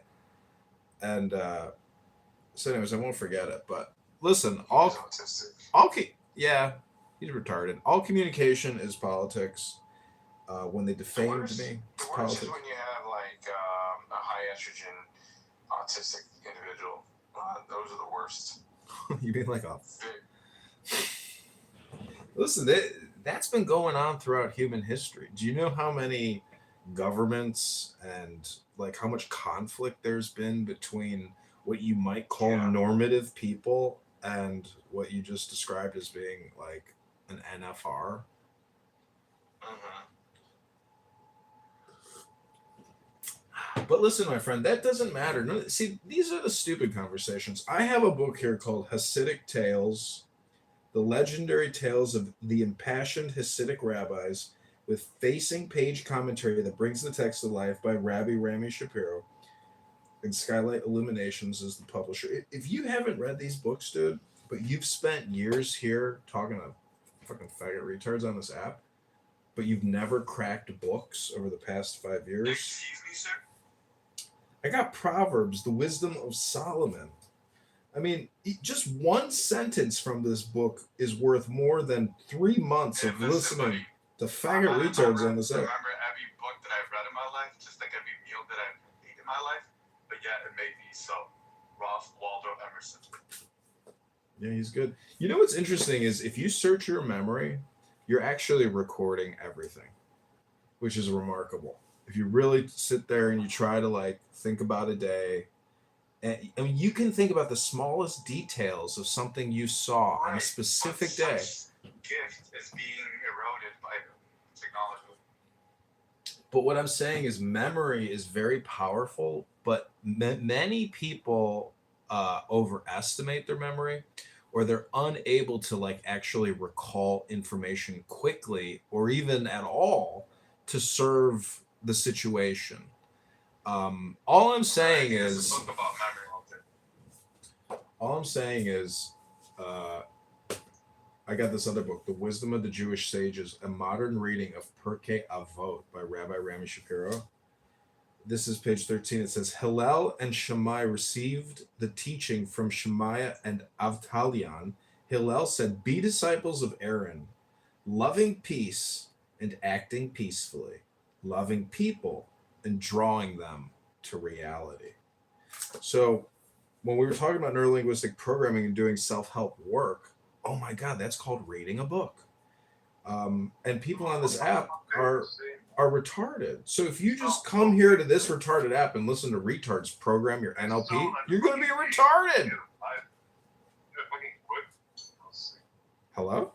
And so, anyways, I won't forget it. But listen, yeah, he's retarded. All communication is politics. When they defamed me, it's The worst politics. is when you have like a high estrogen autistic individual. Those are the worst. You mean like a... Listen, that's been going on throughout human history. Do you know how many governments and like how much conflict there's been between what you might call normative people and what you just described as being like an NFR? But listen, my friend, that doesn't matter. No, see, these are the stupid conversations. I have a book here called Hasidic Tales, The Legendary Tales of the Impassioned Hasidic Rabbis, with facing page commentary that brings the text to life by Rabbi Rami Shapiro. And Skylight Illuminations is the publisher. If you haven't read these books, dude, but you've spent years here talking to fucking faggot retards on this app, but you've never cracked books over the past 5 years. Excuse me, sir? I got Proverbs, the Wisdom of Solomon. I mean, just one sentence from this book is worth more than 3 months of listening to faggot retards on this app. Remember every book that I've read in my life, just like every meal that I've eaten in my life, but yet it made me so. Ralph Waldo Emerson. Yeah, he's good. You know what's interesting is if you search your memory, you're actually recording everything, which is remarkable. If you really sit there and you try to like think about a day, and I mean, you can think about the smallest details of something you saw on a specific day. Gift is being eroded by technology. But what I'm saying is memory is very powerful, but many people overestimate their memory, or they're unable to like actually recall information quickly or even at all to serve the situation. All I'm saying is I got this other book, The Wisdom of the Jewish Sages, a modern reading of Pirkei Avot by Rabbi Rami Shapiro. This is page 13. It says, Hillel and Shammai received the teaching from Shemaiah and Avtalion. Hillel said, be disciples of Aaron, loving peace and acting peacefully, loving people and drawing them to reality. So when we were talking about neurolinguistic programming and doing self-help work, oh my God, that's called reading a book. And people on this app are retarded. So if you just come here to this retarded app and listen to retards program your NLP, you're going to be retarded. Hello?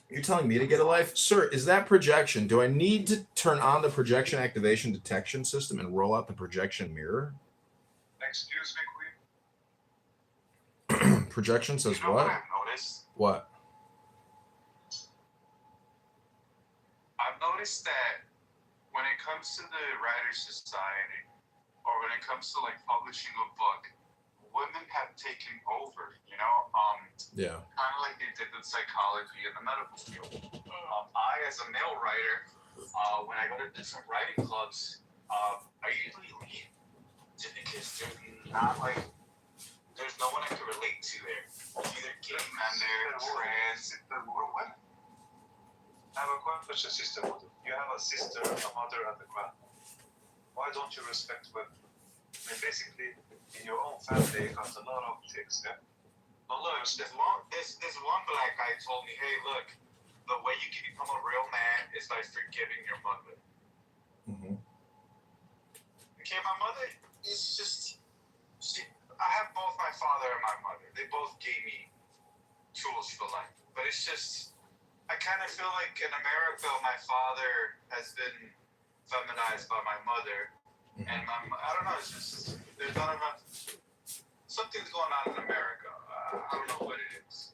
You're telling me to get a life? Sir, is that projection? Do I need to turn on the projection activation detection system and roll out the projection mirror? Excuse me, Projection says you know what? I've noticed? What? I've noticed that when it comes to the Writers Society, or when it comes to like publishing a book, women have taken over, you know? Yeah. Kind of like they did with psychology in the medical field. I, as a male writer, when I go to different writing clubs, I usually leave because they're there's no one I can relate to there. Either gay men there, trans, or what? I have a question, Sister Wood. You have a sister, a mother, and a grandmother. Why don't you respect women? I mean, basically, in your own family, you got a lot of things, yeah? But look, this one black guy told me, hey, look, the way you can become a real man is by forgiving your mother. Mm-hmm. Okay, my mother is just, I have both my father and my mother. They both gave me tools for life. But it's just, I kind of feel like in America, my father has been feminized by my mother. And I don't know, it's just, there's not enough, something's going on in America. I don't know what it is.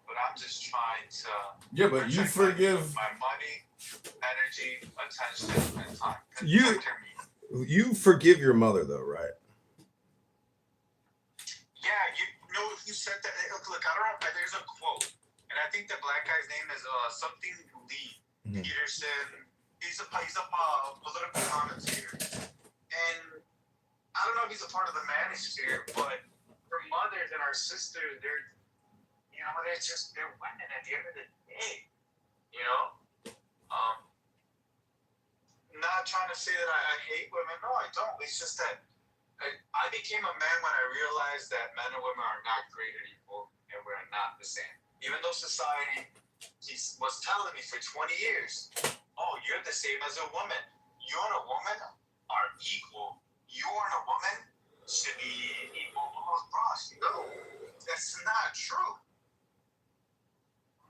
But I'm just trying to. Yeah, but you forgive. My money, energy, attention, and time. You forgive your mother, though, right? Yeah, you know, you said that. Look, I don't know. There's a quote, and I think the black guy's name is something Lee Peterson. He's a political commentator, and I don't know if he's a part of the manosphere, but our mothers and our sisters, they're women at the end of the day, you know. Not trying to say that I hate women. No, I don't. It's just that I became a man when I realized that men and women are not created equal, and we're not the same. Even though society was telling me for 20 years, oh, you're the same as a woman. You and a woman are equal. You and a woman should be equal to us. No, that's not true.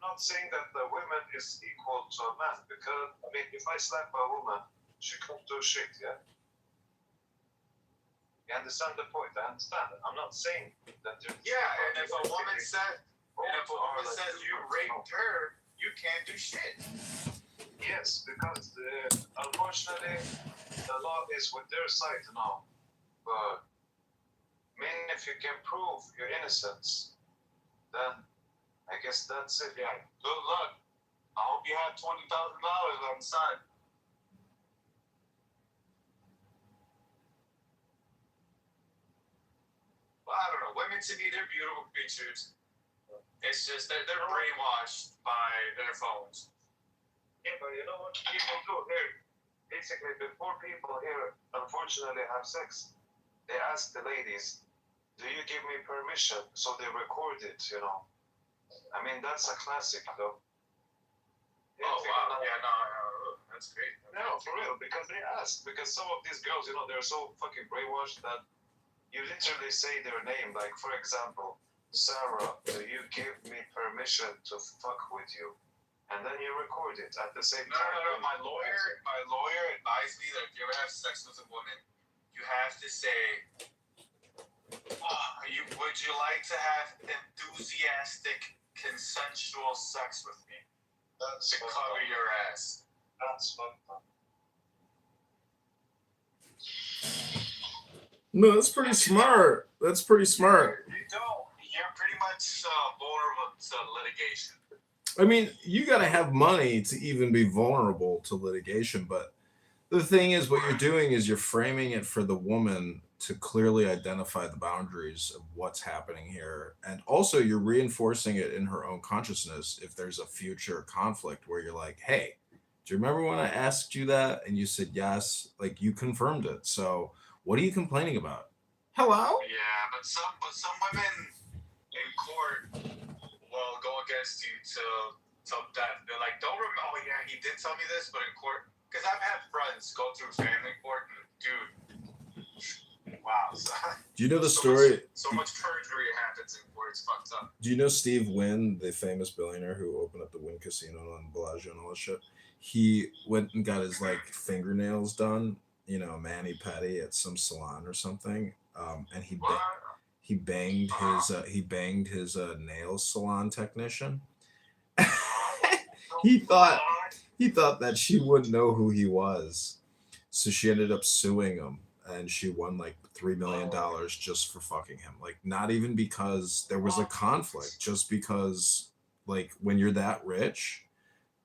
I'm not saying that the woman is equal to a man, because, I mean, if I slap a woman, she can't do shit, yeah? You understand the point? I understand it. I'm not saying that you're... Yeah, and if a woman says you raped her, you can't do shit. Yes, because unfortunately, the law is with their side now. But, I mean, if you can prove your innocence, then I guess that's it. Yeah, good luck. I hope you have $20,000 on the side. Well, I don't know. Women, to me, they're beautiful creatures. It's just they're brainwashed by their phones. Yeah, but you know what people do here? Basically, before people here unfortunately have sex, they ask the ladies, do you give me permission? So they record it, you know. I mean, that's a classic, though. Oh, wow. Yeah, no, that's great. No, for real, because they ask. Because some of these girls, you know, they're so fucking brainwashed that you literally say their name. Like, for example, Sarah, do you give me permission to fuck with you? And then you record it at the same time. No. My lawyer advised me that if you ever have sex with a woman, you have to say, would you like to have enthusiastic, consensual sex with me? That's to cover your ass. That's fucked up. No, that's pretty smart. That's pretty smart. You're pretty much vulnerable to litigation. I mean, you got to have money to even be vulnerable to litigation. But the thing is, what you're doing is you're framing it for the woman to clearly identify the boundaries of what's happening here. And also, you're reinforcing it in her own consciousness if there's a future conflict where you're like, hey, do you remember when I asked you that? And you said yes, like you confirmed it. So what are you complaining about? Hello? Yeah, but some women in court will go against you to death. They're like, don't remember, oh yeah, he did tell me this, but in court, because I've had friends go through family court, and dude, wow. So, Do you know the story? So much perjury happens in court. It's fucked up. Do you know Steve Wynn, the famous billionaire who opened up the Wynn Casino on Bellagio and all that shit? He went and got his like fingernails done, you know, mani-pedi at some salon or something, and he banged his nail salon technician. He thought that she wouldn't know who he was, so she ended up suing him, and she won like $3 million just for fucking him. Like, not even because there was a conflict, just because like when you're that rich,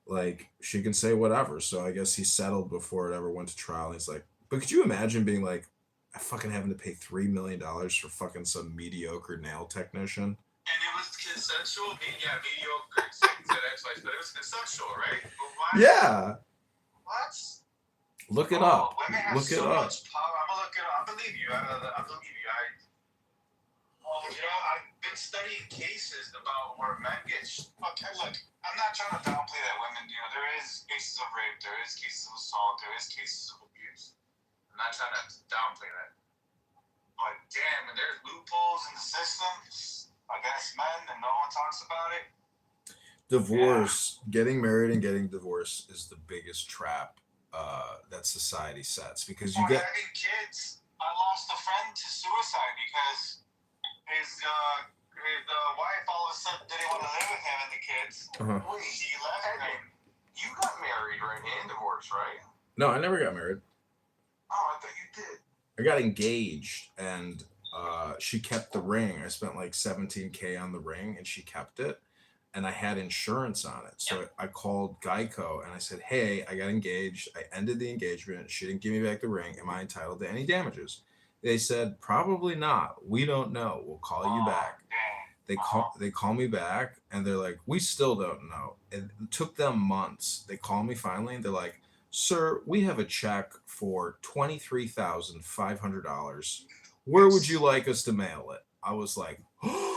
like she can say whatever. So I guess he settled before it ever went to trial. And he's like, but could you imagine being like, I fucking having to pay $3 million for fucking some mediocre nail technician. And it was consensual. Yeah, mediocre sex ed ex-wife, but it was consensual, right? Why? Yeah. What? Look it up. Women have Look it so up. much power. I'm gonna look it up. I believe you. I believe you. I've been studying cases about where men get. Okay, look, I'm not trying to downplay that women. There is cases of rape, there is cases of assault, there is cases of abuse. I'm not trying to downplay that. But damn, and there's loopholes in the system against men, and no one talks about it. Divorce, getting married and getting divorced is the biggest trap that society sets because you get having kids. I lost a friend to suicide because his wife all of a sudden didn't want to live with him and the kids. Wait, he left him. You got married, right? And divorced, right? No, I never got married. Oh, I thought you did. I got engaged and she kept the ring. I spent like $17,000 on the ring and she kept it. And I had insurance on it. So I called Geico and I said, hey, I got engaged. I ended the engagement. She didn't give me back the ring. Am I entitled to any damages? They said, probably not. We don't know. We'll call you back. They call me back and they're like, we still don't know. It took them months. They call me finally and they're like, sir, we have a check for $23,500. Where would you like us to mail it? I was like, oh,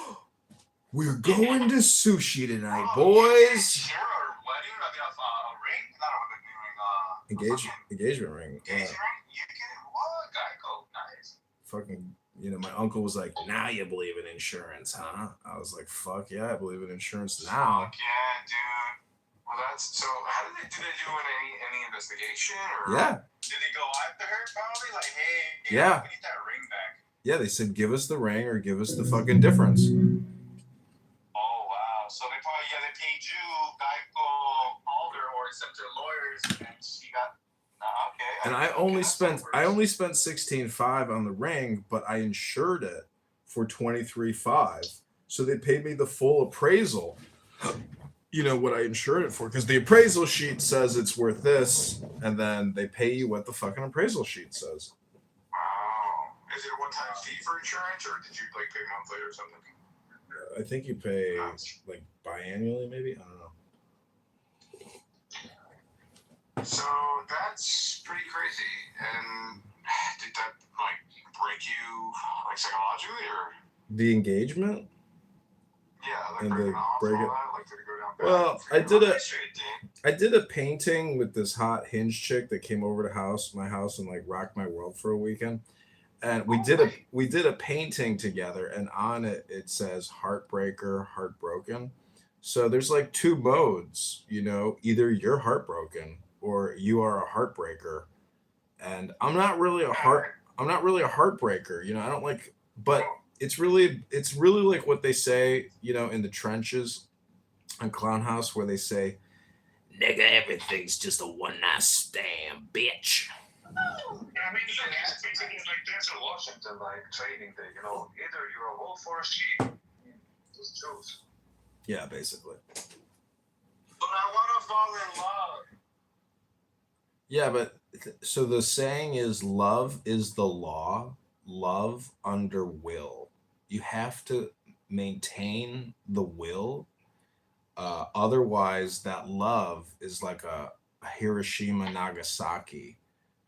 we're going to sushi tonight, boys. Engagement ring. Yeah. Fucking, my uncle was like, now you believe in insurance, huh? I was like, fuck yeah, I believe in insurance now. Fuck yeah, dude. Well, that's so. How did they do any investigation or? Yeah. Did they go after her? Probably like, hey, yeah. I need that ring back. Yeah, they said, give us the ring or give us the fucking difference. Oh wow! So they probably they paid you, Geico called her or sent her lawyers, and she got. Okay. And I only spent $16,500 on the ring, but I insured it for $23,500. So they paid me the full appraisal. What I insured it for, because the appraisal sheet says it's worth this, and then they pay you what the fucking appraisal sheet says. Wow. Is it a one-time fee for insurance, or did you pay monthly or something? I think you pay like biannually, maybe. I don't know. So that's pretty crazy. And did that break you psychologically, or the engagement? Yeah, and breaking off break and it. all that, did it go down bad? Well, I I'm did a painting with this hot Hinge chick that came over to my house and rocked my world for a weekend. And we did a painting together, and on it says heartbreaker, heartbroken. So there's two modes, either you're heartbroken or you are a heartbreaker. And I'm not really a heartbreaker, I don't but it's really like what they say, in the trenches on Clown House, where they say, nigga, everything's just a one night stand, bitch. I mean, it's basically like Denzel Washington, training thing, either you're a wolf or a sheep. Just choose. Yeah, basically. But I want to fall in love. Yeah, but so the saying is, love is the law, love under will. You have to maintain the will. Otherwise, that love is like a Hiroshima, Nagasaki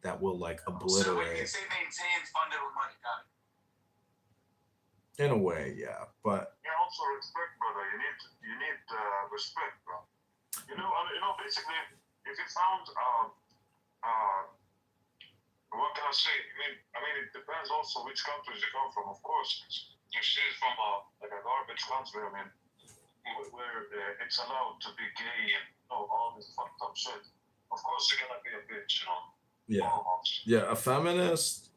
that will obliterate. So when you say maintain, funded with money, got it. In a way, yeah, but yeah, also respect, brother. You need respect, bro. Basically, if you found what can I say? I mean, it depends also which countries you come from, of course. If she's from a garbage country, where it's allowed to be gay and all this fucked up shit, of course you're gonna be a bitch, Yeah, a feminist,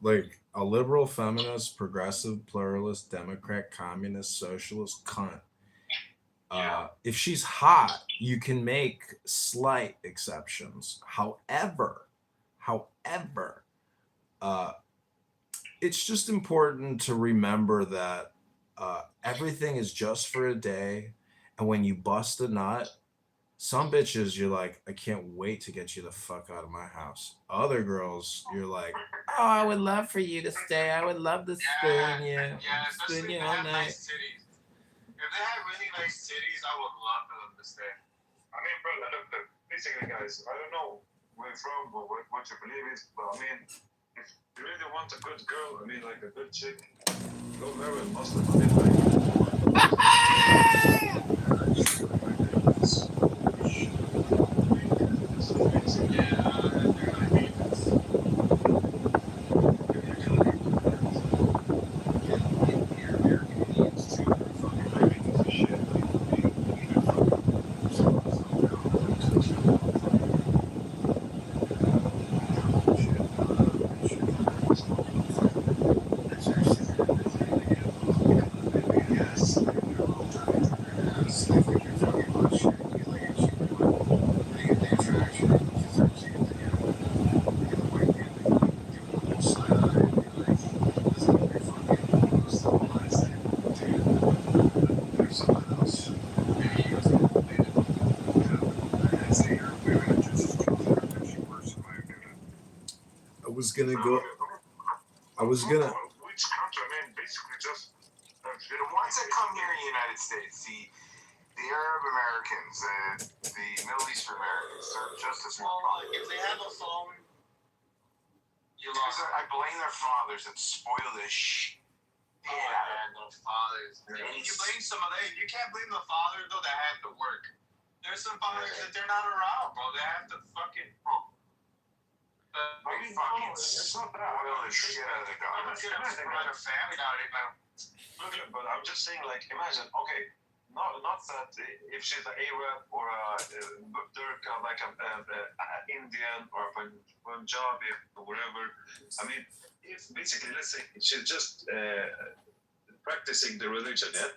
a liberal feminist, progressive, pluralist, Democrat, communist, socialist cunt. If she's hot, you can make slight exceptions. However, it's just important to remember that everything is just for a day, and when you bust a nut, Some bitches, you're like, I can't wait to get you the fuck out of my house. Other girls, you're like, oh, I would love for you to stay. I would love to spoon you. Yeah, especially Spoon if you they all have night. nice titties. If they have really nice titties, I would love for them to stay. I mean, bro, look, basically, guys, I don't know where you're from or what you believe is, but I mean, if you really want a good girl, I mean, like a good chick, go marry a Muslim. I mean, I was gonna. Which country? I mean, basically just. The ones that come here in the United States, the Arab Americans, the Middle Eastern Americans, are just as well. If they have a phone, I blame their fathers that spoil this shit. Yeah, the fathers. And you blame some of them. You can't blame the fathers though that have to work. There's some fathers that they're not around, bro. They have to fucking. I mean, no, it's not that. Spoil the shit out of the guy. I'm gonna provide a family nowadays, man. Look, but I'm just saying, like, imagine, okay, not that if she's an Arab or a Turk, like an Indian or a Punjabi or whatever. I mean, if basically, let's say she's just practicing the religion, yeah?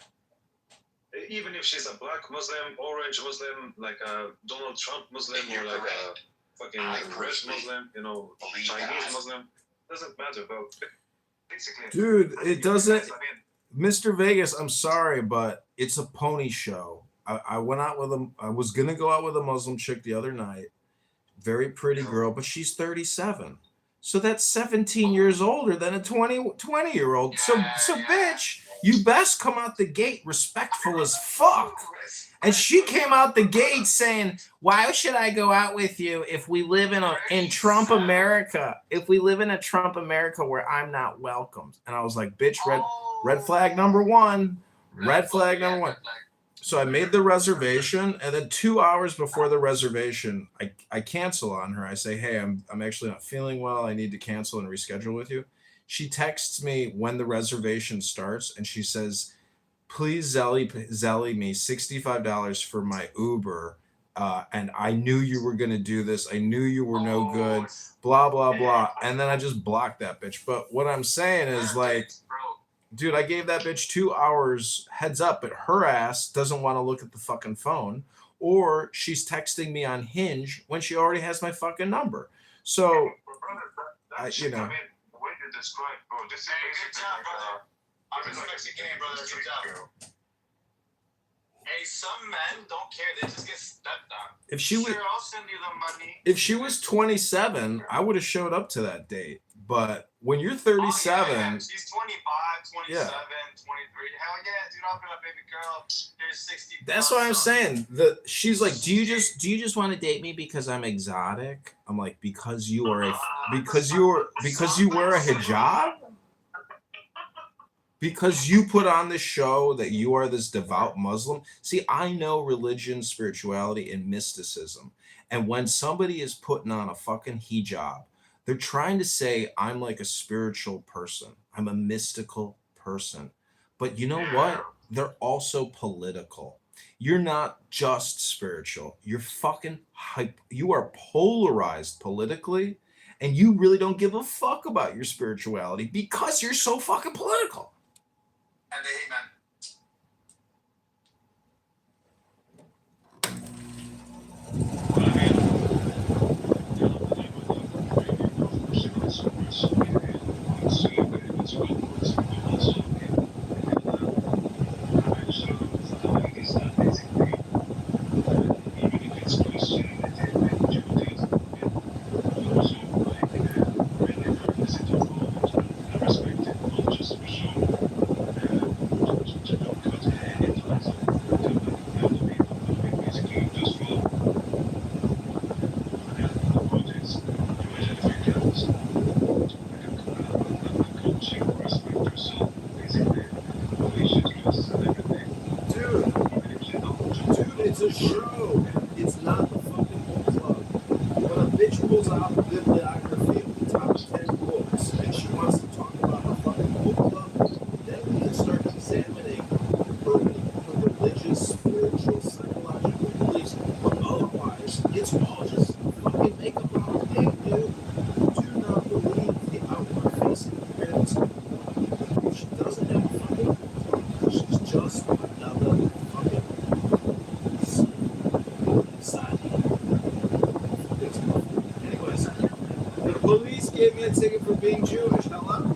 Even if she's a black Muslim, orange Muslim, like a Donald Trump Muslim, or like a fucking red Muslim, you know, Chinese Muslim, doesn't matter, but basically. Dude, it doesn't. Mr. Vegas, I'm sorry, but it's a pony show. I went out with him. I was gonna go out with a Muslim chick the other night. Very pretty girl, but she's 37. So that's 17 years older than a 20-year-old. So bitch, you best come out the gate respectful as fuck. And she came out the gate saying, why should I go out with you if we live in Trump America? If we live in a Trump America where I'm not welcomed. And I was like, bitch, red flag number one. Red flag number one. So I made the reservation, and then 2 hours before the reservation, I cancel on her. I say, hey, I'm actually not feeling well. I need to cancel and reschedule with you. She texts me when the reservation starts, and she says, please Zelly me $65 for my Uber. And I knew you were going to do this. I knew you were no good, blah, blah, blah. And then I just blocked that bitch. But what I'm saying is, like, dude, I gave that bitch 2 hours heads up, but her ass doesn't want to look at the fucking phone, or she's texting me on Hinge when she already has my fucking number. So, you know. I mean, the way you describe, bro, this is basically like I'm just Mexican, brother. Good job. Hey, some men don't care. They just get stepped on. If she was, I'll send you the money. If she was 27, I would have showed up to that date. But when you're 37, she's 25, 27, 23. Hell yeah, dude, I'll be a baby girl. Here's 60. That's what I'm saying. She's like, do you just want to date me because I'm exotic? I'm like, because you wear a hijab? Because you put on the show that you are this devout Muslim. See, I know religion, spirituality, and mysticism. And when somebody is putting on a fucking hijab, they're trying to say I'm like a spiritual person. I'm a mystical person. But you know what? They're also political. You're not just spiritual. You're fucking hype. You are polarized politically, and you really don't give a fuck about your spirituality because you're so fucking political. And they hate men. a show. It's not the fucking book club. When a bitch pulls out a bibliography of the top 10 books and she wants to talk about the fucking book club, then we can start examining her religious, spiritual, psychological beliefs. But otherwise, it's all just fucking makeup on a big dude. Do not believe the outward facing appearance of a woman. If she doesn't have a fucking book club, she's just another fucking side. Anyways, the police gave me a ticket for being Jewish. Hello?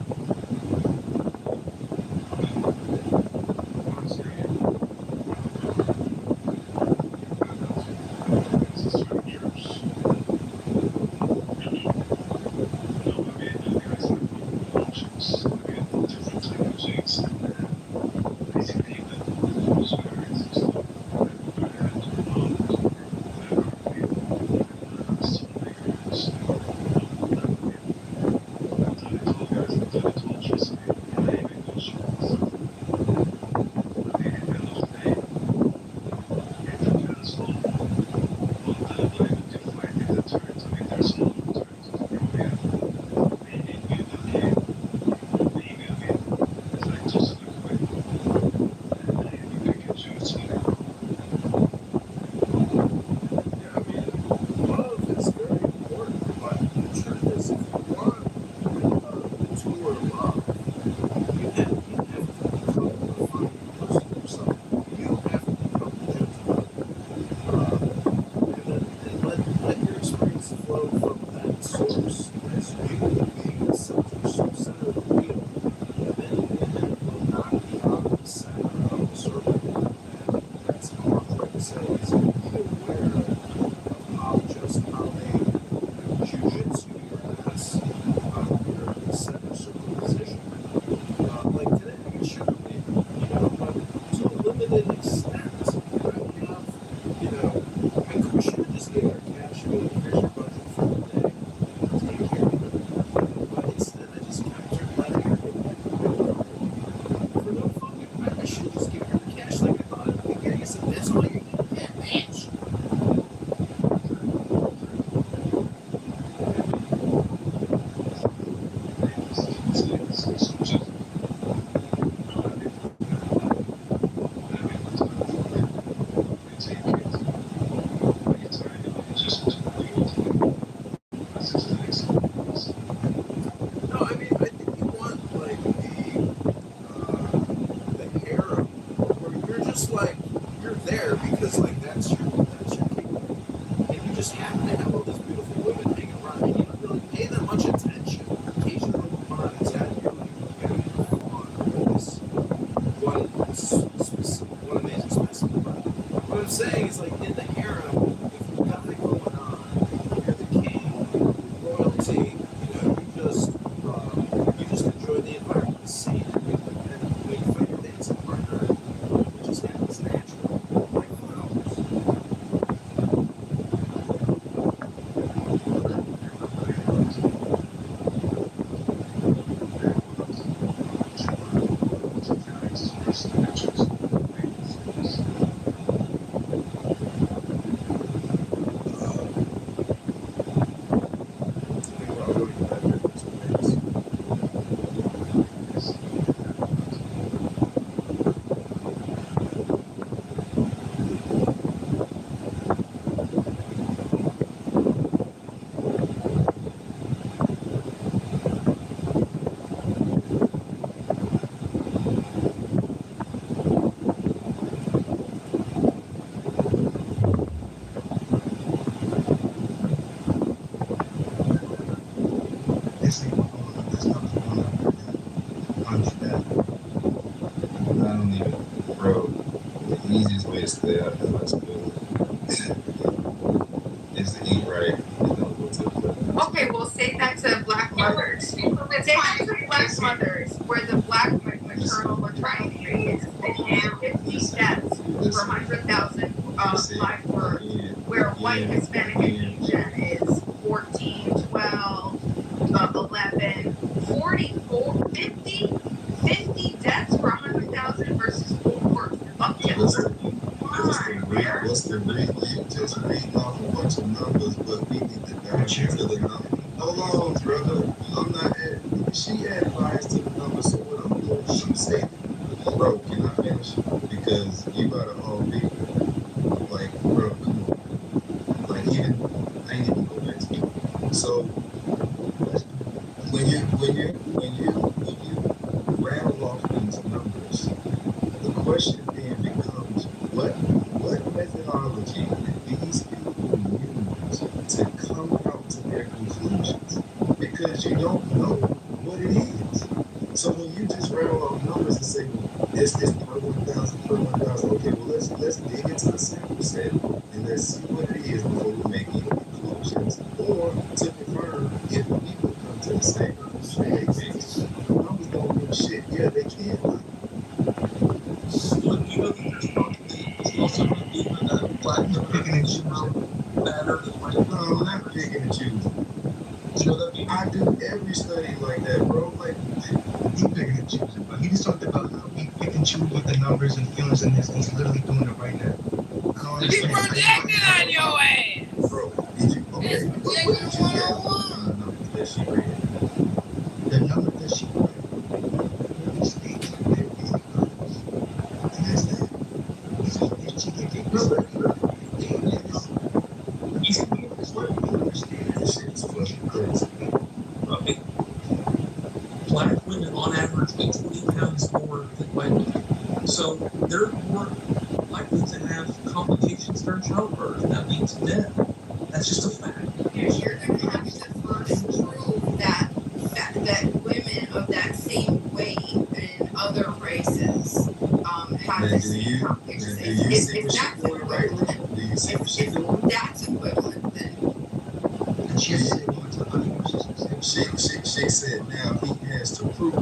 Stay out of high school is to eat right and don't go to the club. Okay, we'll say that to black mothers. Say that to black mothers, where the black maternal mortality rate is 50 deaths per 100,000 live births, where white Hispanic and Asian is 14, 12, 11, 44, 50 deaths per 100,000 versus 4 up to 30. what's the read? You just reading off a bunch of numbers, but we need to dive into the numbers. Hold on, brother. I'm not she advised to the numbers, so what I'm doing, she said, bro, can I finish? Because you gotta all be like, bro, come on. Like even I ain't even go back to it. So when you rattle off these numbers, the question then becomes what methodology did these people use to come out to their conclusions? Because you don't know what it is. So when you just rattle off numbers and say, well, this per 1,000, per 1,000, okay, well let's dig into the sample set and let's see what it is before we make any conclusions or to confirm if people come to the same conclusion. Numbers don't mean shit. Yeah, they can. Look, you know that there's probably also going to be that black picking and choosing better than white. No, I'm not picking and choosing. You know that I do every study like that, bro. Like he picking and choosing, but he just talked about how he pick and choose with the numbers and feelings, and he's literally doing it right now. He projected on your ass. Bro, did you okay? What did you get from the numbers that she read? The number that she read. Black women on average weigh 20 pounds more than white women. So they're more likely to have complications during childbirth that lead to death. That's just a fact. You're going to have to first prove that women of that same weight in other races have the same complications. If that's equivalent, that's equivalent, then. She said now he has to prove.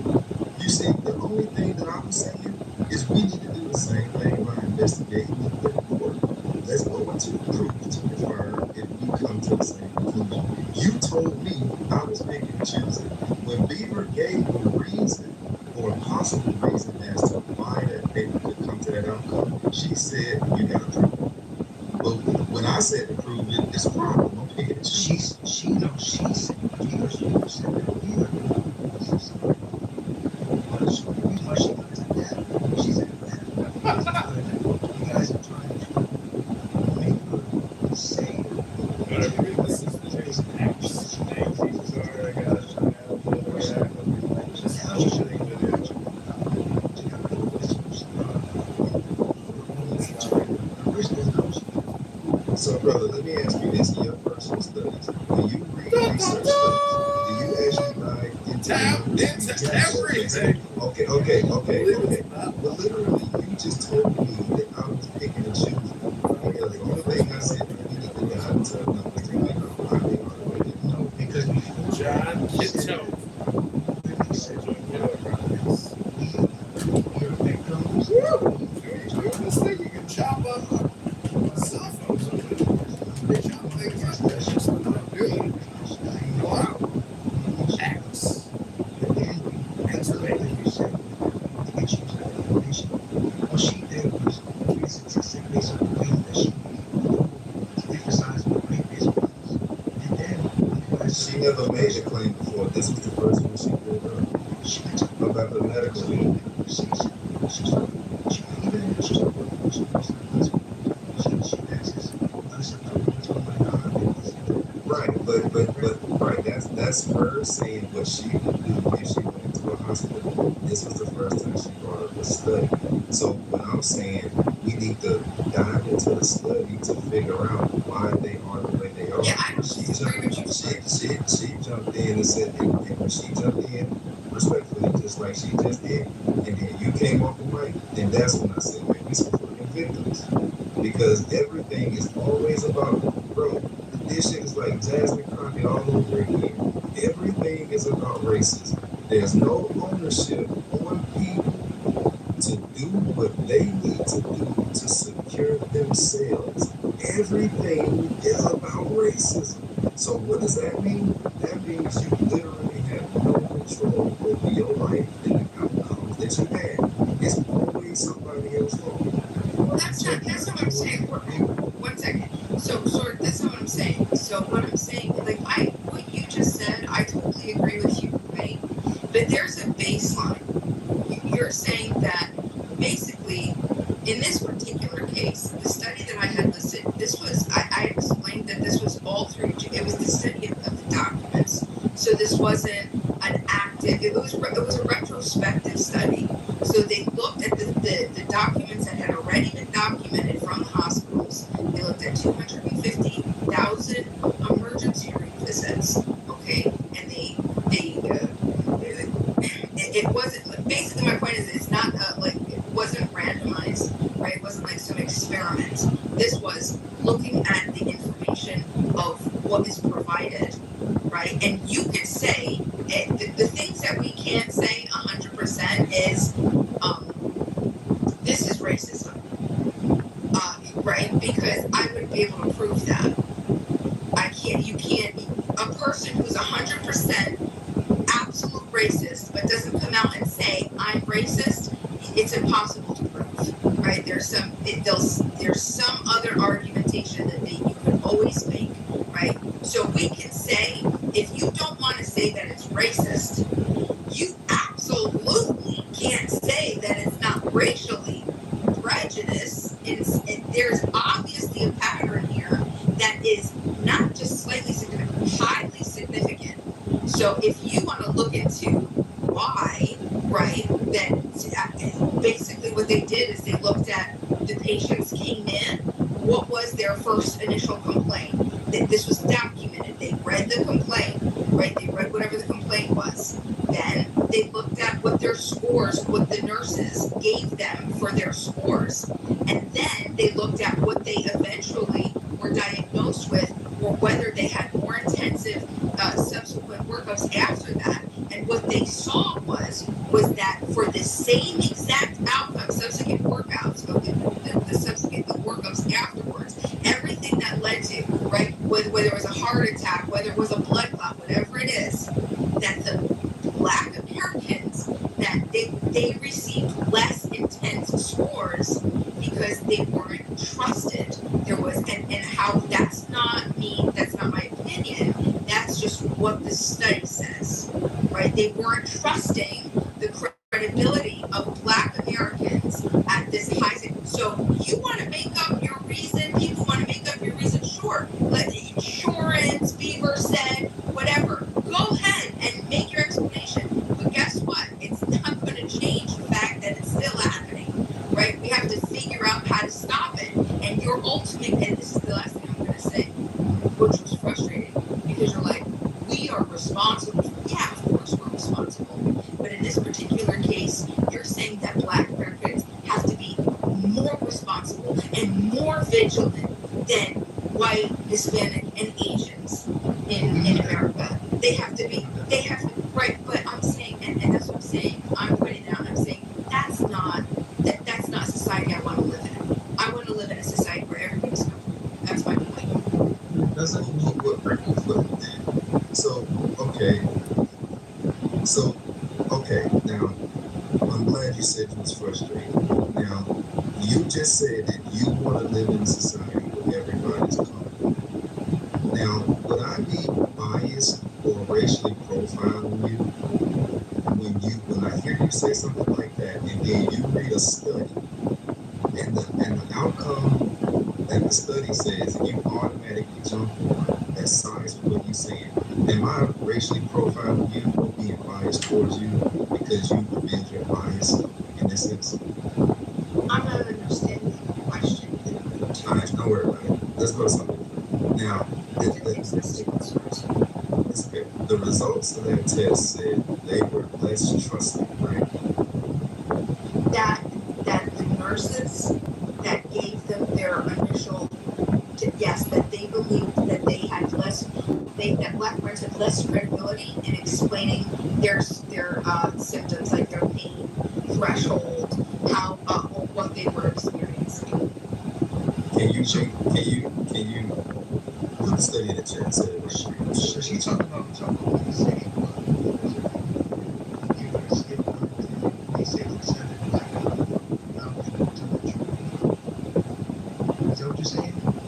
You see, the only thing that I'm saying is we need to do the same thing by investigating the report. Let's go into the proof to confirm if we come to the same conclusion. You told me I was picking and choosing. When Beaver gave a reason or a possible reason as to why that paper could come to that outcome, she said you got to prove it. But when I said to prove it, it's a problem. I'm picking and choosing. She said Beaver said that Beaver. She said that. You guys are trying to make her say So, brother, let me ask you this in your personal studies. When you read research studies, do you actually dive into everything? Okay. But literally, you just told me that I was picking and choosing. Because the only thing I said, you need to dive into another thing. No, because before John Kitover. You're victims. This thing you can chop up cell phones over there. They chop things up. That's just not good. Wow. X. Pennsylvania, you said. To get you that information. What she did was based on the way that she emphasized what great is. And then she never made a claim before. This was the first one she pulled up. She talked about the medical field. Right, that's her saying what she would do if she went into a hospital. This was the first time she brought up a study. So what I'm saying, we need to dive into the study to figure out why they are the way they are. She jumped in and said, and when she jumped in, respectfully, just like she just did, and then you came off the mic, then that's when I said, man, we some fucking victims. Because everything is always about, bro, this shit is like Jasmine Crockett all over again. Everything is about racism. There's no ownership on people to do what they need to do to secure themselves. Everything is about racism. So what does that mean? That means you literally have no control over your life and the outcomes that you have. It's always somebody else's fault. Well, that's not what I'm saying. that's not what I'm saying. So what I'm saying, like what you just said, I totally agree with you, right? But there's a baseline. You're saying that basically, in this particular case, the study that I had listed, this was, I explained that this was all through, it was the study of the documents. So this wasn't an active, it was a retrospective study. So they looked at the documents that had already been documented from the hospitals. They looked at 250,000 emergency room visits, okay? And it wasn't, basically my point is it's not like, it wasn't randomized, right? It wasn't like some experiment. This was looking at the information of what is provided, right? And you could say, the things that we can't say 100% is, this is racism, right? Because I wouldn't be able to prove that. You can't, a person who's 100% absolute racist, but doesn't come out and say, I'm racist, it's impossible to prove, right? There's some other argumentation that you could always make, right? So we can say, if you don't want to say that it's racist, you absolutely can't say that it's not racially prejudiced. There's obviously a pattern here that is not just slightly significant, highly significant. So if you want to look into why, right, then basically what they did is they looked at the patients came in, what was their first initial complaint? This was documented. They read the complaint, right? They read whatever the complaint was. Then they looked at what their scores, what the nurses gave them for their scores. And then they looked at what they eventually were diagnosed with, or whether they had more intensive subsequent workups after that. And what they saw was that for the same exact outcome, subsequent workouts, the subsequent workups afterwards, everything that led to, right, whether it was a heart attack, whether it was a blood clot, whatever it is, that the Black Americans, that they received less intense scores because they weren't trusted. There was, and how that's not me, that's not my opinion, that's just what the study says, right? They weren't trusting the credibility of Black Americans at this high. So you want to make up your reason, people want to make up your reason, sure. Let insurance, Beaver said, whatever. Go ahead and make your explanation. But guess what? It's not going to change the fact that it's still happening, right? We have to figure out how to stop it. And your ultimate, and this is the last thing I'm going to say, which was frustrating, because you're like, we are responsible. Yeah, of course we're responsible. But in this particular case, you're saying that Black Americans have to be more responsible and more vigilant than white, Hispanic, and Asians in America. They have to be, right, but I'm saying, and that's what I'm saying, I'm putting it out, I'm saying, that's not a society I want to live in. I want to live in a society where everybody's comfortable. That's my point. Doesn't mean what okay, now I'm glad you said you was frustrated. Now you just said that you want to live in a society where everybody's comfortable. Now, would I be biased or racially profiling you when I hear you say something like that, and then you read a study, and the outcome that the study says, and you automatically jump on that sides with what you're saying? Am I racially profiling you or being biased towards you because you revealed your bias in this sense? I'm not understanding the question. All right, don't worry about it. Let's go to something. Now, the results of that test said they were less trusting, right? That the nurses that gave them their initial, yes, that they believed that they had that Black Americans had less credibility in explaining their symptoms, like their pain threshold, how or what they were experiencing. Can you put the study in the chat? So it was She's talking about the city.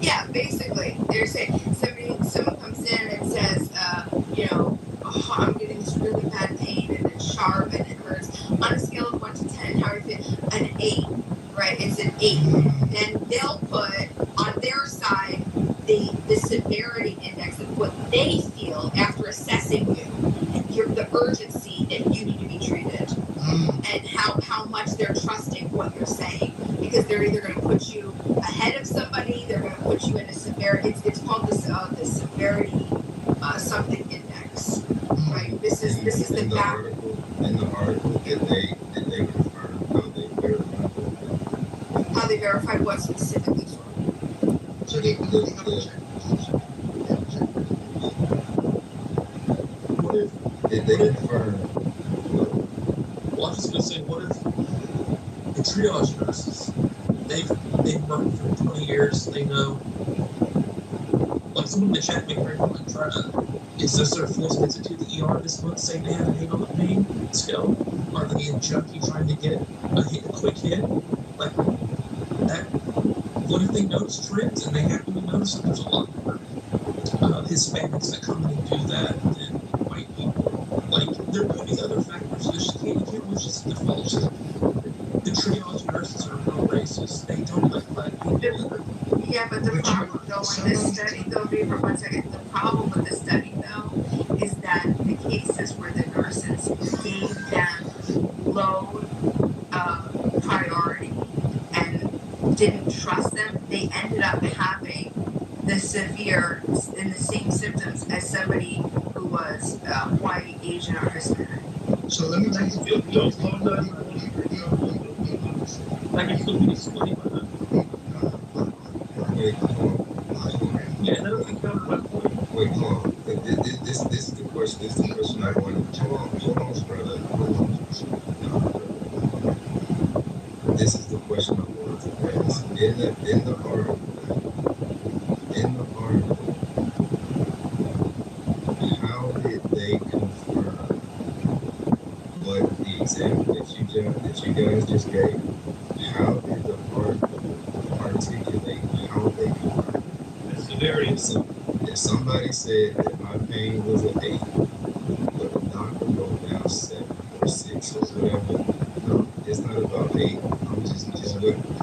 Yeah, basically, say someone comes in and says, oh, I'm getting this really bad pain and it's sharp and it hurts. On a scale of 1 to 10, how are you feeling? An 8, right? It's an 8. Then they'll put on their side the severity index of what they feel after assessing you, the urgency that you need to be treated, and how much they're trusting what you're saying, because they're either going to put you ahead of somebody, they're going to put you in a severity. It's called the severity something index, right? This is the back. In the article, did they confirm how they verified what specifically? So they did they confirm? Well, I'm just gonna say, what if the triage nurses? They've worked for 20 years. They know. Like someone in the chat, maybe like try to. Is this their fourth visit to the ER this month? Say they have a hit on the pain scale. Are they a junkie trying to get a quick hit? Like that. What if they notice trends and they happen to notice that there's a lot more Hispanics that come in and do that than white people? Like there could be other factors. You can't always just default. The triage nurses are real racist. They don't like black people. Yeah, but the problem though with this study though, Beaver, one second, the problem with the study though is that the cases where the nurses gave them low priority and didn't trust them, they ended up having the severe and the same symptoms as somebody who was white, Asian, or Hispanic. So let me tell you, don't call that. Like it's going to be explained by that. Yeah, that'll be covered by point. Wait, hold on. This is the question. This is the question I wanted. Hold on, brother. This is the question I wanted to ask. In the article, how did they confirm what the example that you guys just gave? How did the article articulate how they confirmed the severity? If somebody said that my pain was an 8, but the doctor wrote down 7 or 6 or whatever, no, it's not about 8.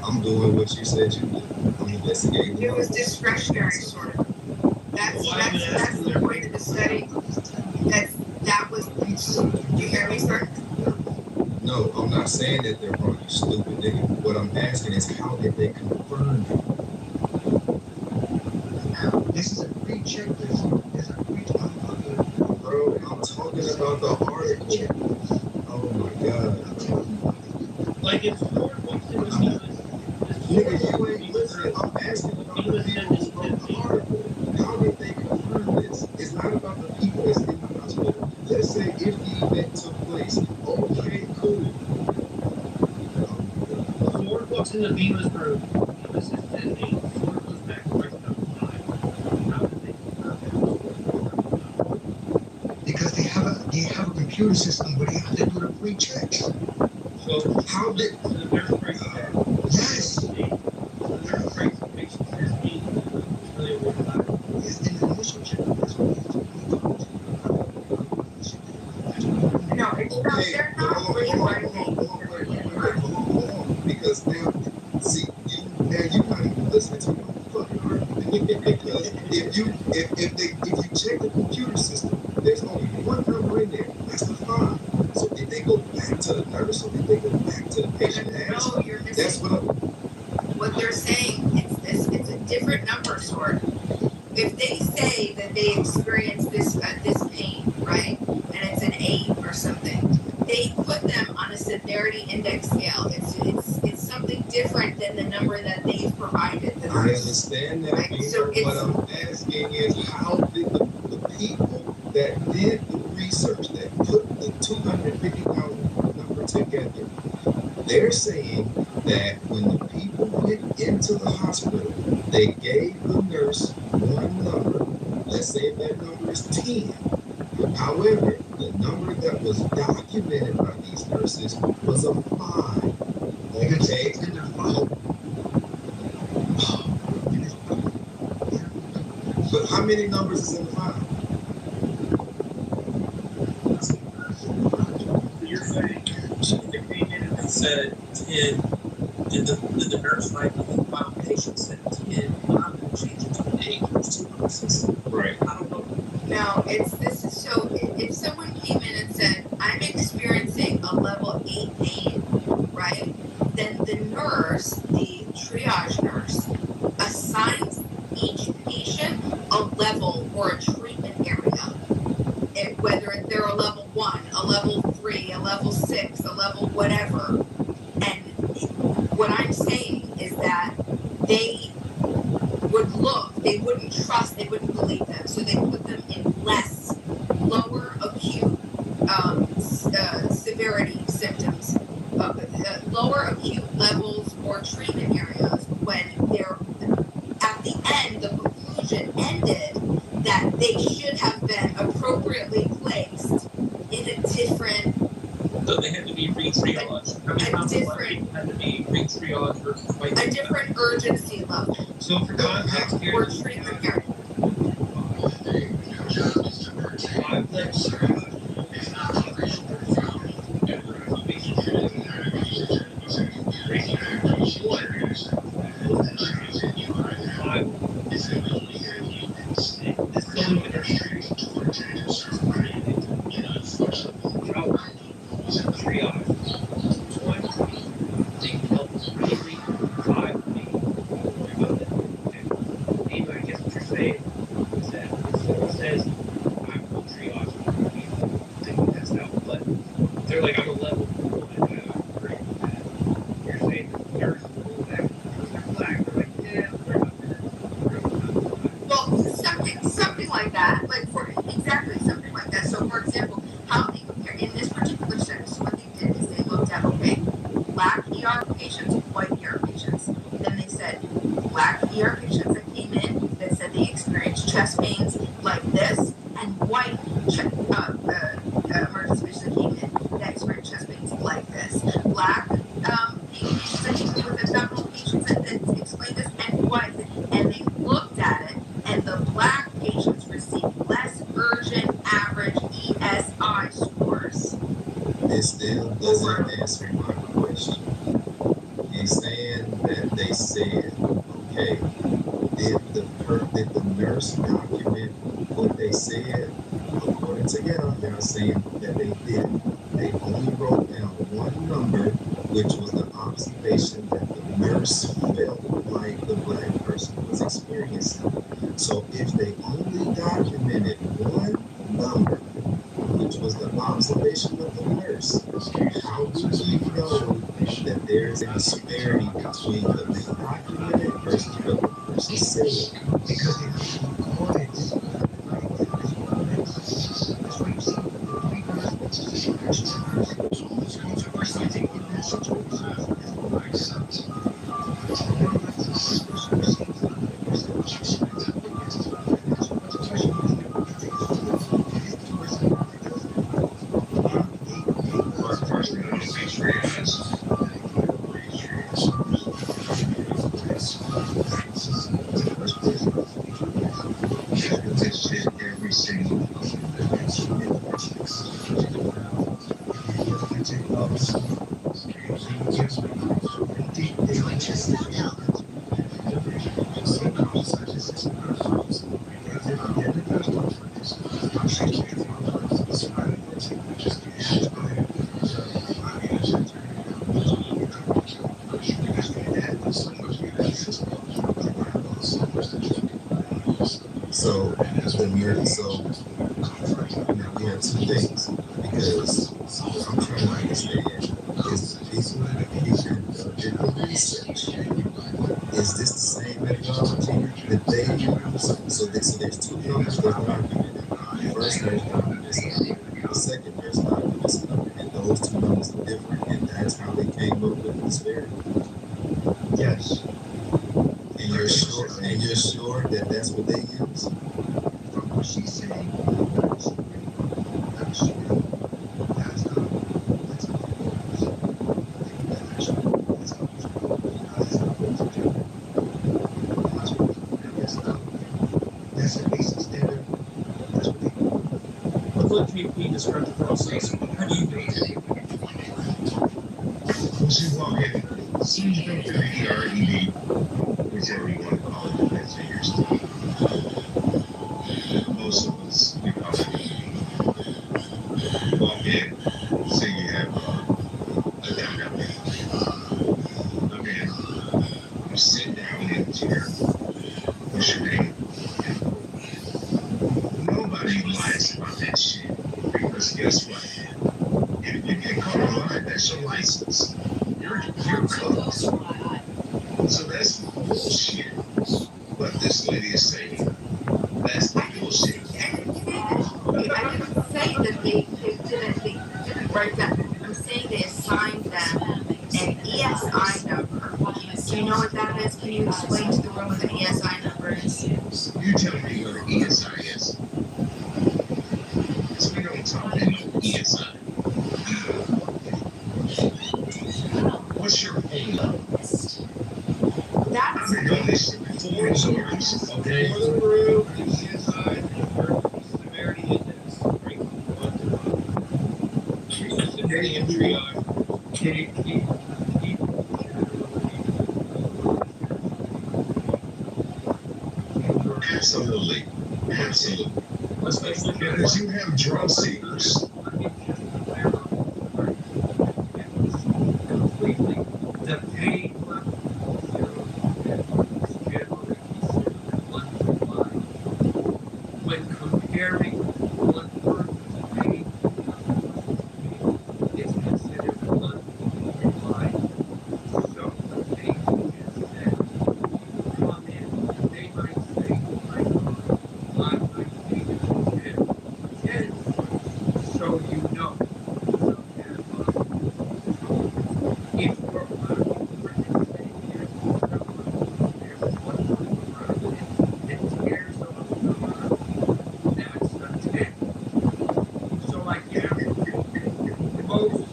I'm doing what you said you did. I'm investigating. It was discretionary, sort of. That's the point of the study. That was. Do you hear me, sir? No, I'm not saying that they're wrong, you stupid nigga. What I'm asking is how did they confirm it? This is a pre-checklist. There's a pre-checklist. Bro, I'm talking about the article. Oh my god. Like it's Ford walks in the business. Nigga, you ain't listening. I'm asking about the people who wrote the article. How did they confirm this? It's not about the people that's in the hospital. Let's say if the event took place. Okay, cool. Ford walks in the Beamer's room. This is 10-8. Ford goes back to right now. How did they confirm that? Because they have a computer system where they have to do the pre-checks. So how did the paraphrase that? Yes. The paraphrase makes sense. Really what Yes, in the initial check. No, it's not. They're not rewriting. Because now, see, you're not even listening to your fucking argument. Because if you check the computer system, there's only one number in there. That's the 5. So did they go back to the nurse or did they go back to the patient? No, you're missing. That's what they're saying. It's a different number sort. If they say that they experience this pain, right, and it's an 8 or something, they put them on a severity index scale. It's something different than the number that they've provided. I understand that. Right? So what I'm asking is how did the people that did the research that put the 250,000 number together, they're saying that when the people went into the hospital, they gave the nurse one number. Let's say that number is 10. However, the number that was documented by these nurses was a 5. Okay. How many numbers is in the file? You're saying if they came in and they said 10, and the nurse might be the file patient said 10, but I'm going to change it to an 8. There's 2 nurses. Right. I don't know. Now, if someone came in and said, I'm experiencing a level 8 pain, right? Then the nurse, the triage nurse, assigns each patient a level or a treatment area. Whether they're a level 1, a level 3, a level 6, a level whatever. And what I'm saying is that they would look, they wouldn't trust, they wouldn't believe them. So they put them in lower acute severity symptoms, lower acute levels or treatment areas when they're at the end, the conclusion ended that they should have been appropriately placed in a different. So they had to be re-triaged. How many times had to be re-triaged versus a different urgency level. So for context here, or treatment area. They're like, I'm a level 1, and I agree with that. You're saying the nurse will go back because they're black. They're like, yeah, we're not that. Well, something like that, like for exactly something like that. So, for example, how they compare in this particular study, so what they did is they looked at black ER patients, white ER patients. Then they said black ER patients that came in that said they experienced chest pains like this, and white emergency patients that came in that experienced chest pains like this. Black patients that came in with abdominal patients that explained this, and white. And they looked at it, and the black patients received less urgent average ESI scores. It still doesn't answer my question. He's saying that they said, okay, did the nurse document what they said? According to him, they're saying that they didn't. They only wrote down one number, which was the observation that the nurse felt like the black person was experiencing. So if they only documented one number, which was the observation of the nurse, how do we know that there's a disparity between what they documented versus what the person said? Because they recorded it. Every single So now we have two things, because what I'm trying to understand is the people that did the research. Is this the same methodology that they use? So there's two numbers that documented. The first nurse documented this number, the second nurse documented this number, and those two numbers are different, and that's how they came up with the disparity. Yes. And you're sure that that's what they use? From what she's saying, that's a me describe the process. How do you do it? Once you walk in, as soon as you go through the ED, whichever you want to call it, depends on your state. Most of us, we call it ED. You walk in, say you have a diabetic. Come in, you sit down in the chair. What's your name? Nobody lies about that shit. Because guess what? If you get caught lying, that's your license. You're cooked. So that's bullshit. What this lady is saying, that's bullshit. I didn't say that they didn't write that. I'm saying they assigned them an ESI number. Do you know what that is? Can you explain to the room what the ESI number is? You tell me what an ESI is. Because we don't talk in no ESI. What's your phone number? I've been doing this shit for 4 years, okay? Severity index, right? Severity and triage. Absolutely. Absolutely. Because you have drug seekers. The pain when comparing one person to pain, it's considered unimplied. So the patient is said, come in, they might say, I might be a 10, so you know. If you're so like most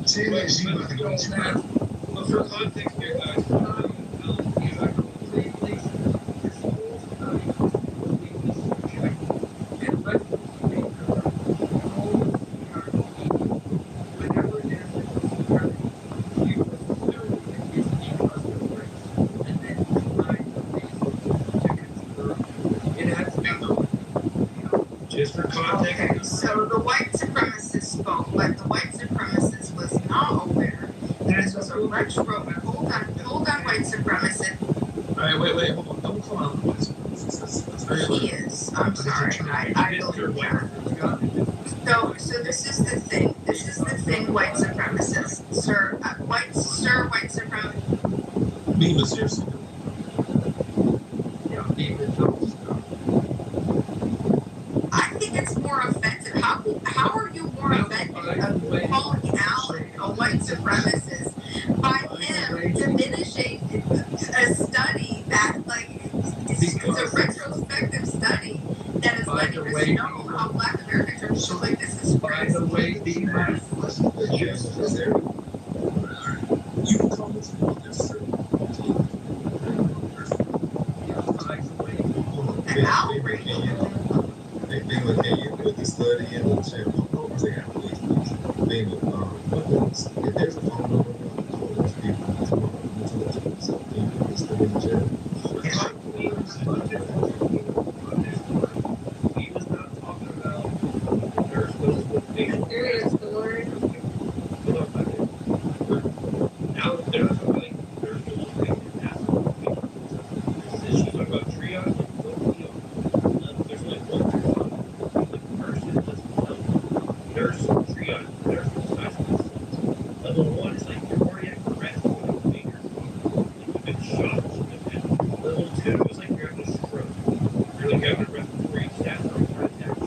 Same as you about to go to that. But for context here, guys, just for context. Okay, so the white supremacist spoke, but the white supremacist was not aware that this was a retro. Hold on, white supremacist. All right, wait, hold on. Don't call out the white supremacist. That's very He is. I'm sorry. I believe that. So this is the thing. This is the thing, white supremacist. Sir, white supremacist. Beam is seriously. I think it's more offensive. How are you more offended of calling out a white supremacist by him diminishing a study that, like, it's a retrospective study that is letting us know how Black Americans are just like, this is crazy. By the way, You can call this about this. An outrage. They look at you with the study and the check. They got police. They look, if there's a phone number, those people in the jail. he was not talking about there's those with patients. There is the word. Now there's like there's those patients asking she's talking about triage. There's only one person doesn't tell nurse triage, nurse decides. Level 1 is like cardiac arrest, you've been shot. Level 2 is like you're having a stroke. You're like having a respiratory status or heart attack.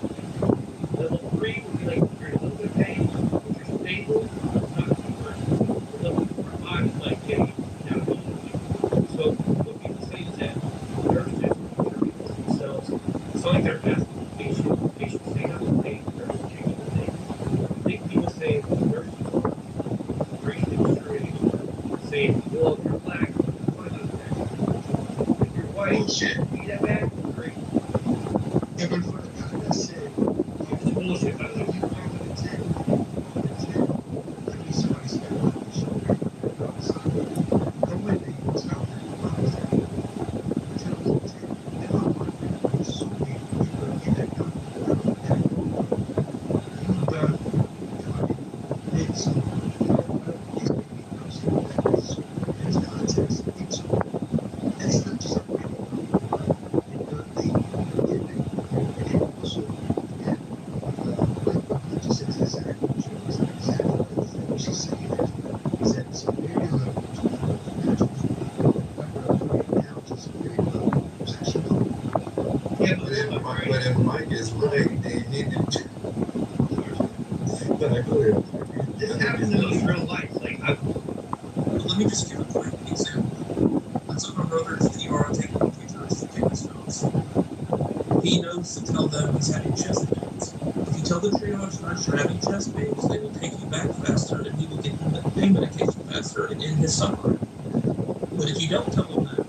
Level 3 would be like you're in a little bit of pain, but you're stable, it's not too much. Level 4 and 5 is like, yeah, saying, well, if you're black, fine, not that. If you're white, Bullshit. be that bad, great. Yeah, but for the guy that said, It's bullshit, by the way. you call it a 10, like somebody said, "Oh, you should be outside." Go in there, you tell them, "Why is that?" Tell them, "In my mind, I'm assuming you're going to get that gun out of that room. You done fucking did something. You know what? These people know something that is so there's context into it. That's not just a random number. The lady who did it, and also, and what you said is exactly true. It's exactly what she's saying. Is that superior levels of natural down to superior levels that she knows. Yeah, But if Mike is right, then he did. But I go ahead. This happens in real life. Like, Let me just give a quick example. I took my brother to the ER taking pictures for kidney stones. He knows to tell them he's having chest pains. If you tell the triage nurse you're having chest pains, they will take you back faster and he will get the pain medication faster and end his suffering. But if you don't tell them that,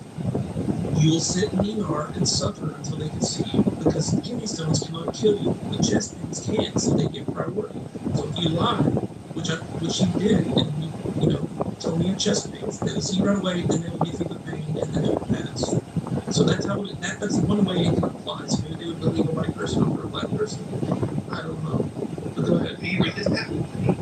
you will sit in the ER and suffer until they can see you because kidney stones cannot kill you, but chest pains can, so they get priority. So if you lie, which he did, and you know, told me you had chest pains, they will see you right away, then they will give you the pain, and then it will pass. So that's how that's one way it can apply. So maybe they would believe a white person over a black person. I don't know. But go ahead. this happens to me.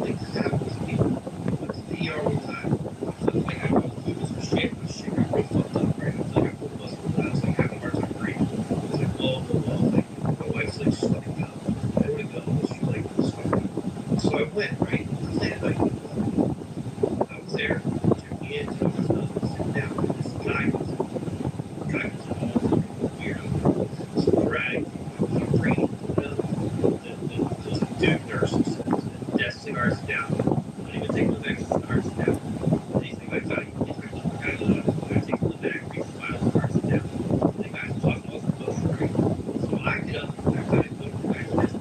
This happens to me. I went to the ER one time. So like I was moving some shit. My shit got real fucked up, right? I was like, I pulled muscle. I was like having a hard time breathing. I was like, oh, like my wife's like, she's fucking out. I want to go. She's like, this fucking out. So I went, right? I was there. Checked me in. So I was sitting down. This guy was weird. Sporadic. Breathing. The dude nurses. The desk cigars down. Not even taking the back cigars down. These things I thought he's like, the guy was taking the back, reaching files, cigars down. The guy's talking all the most right. So I get up, I kind of go to the guy's desk.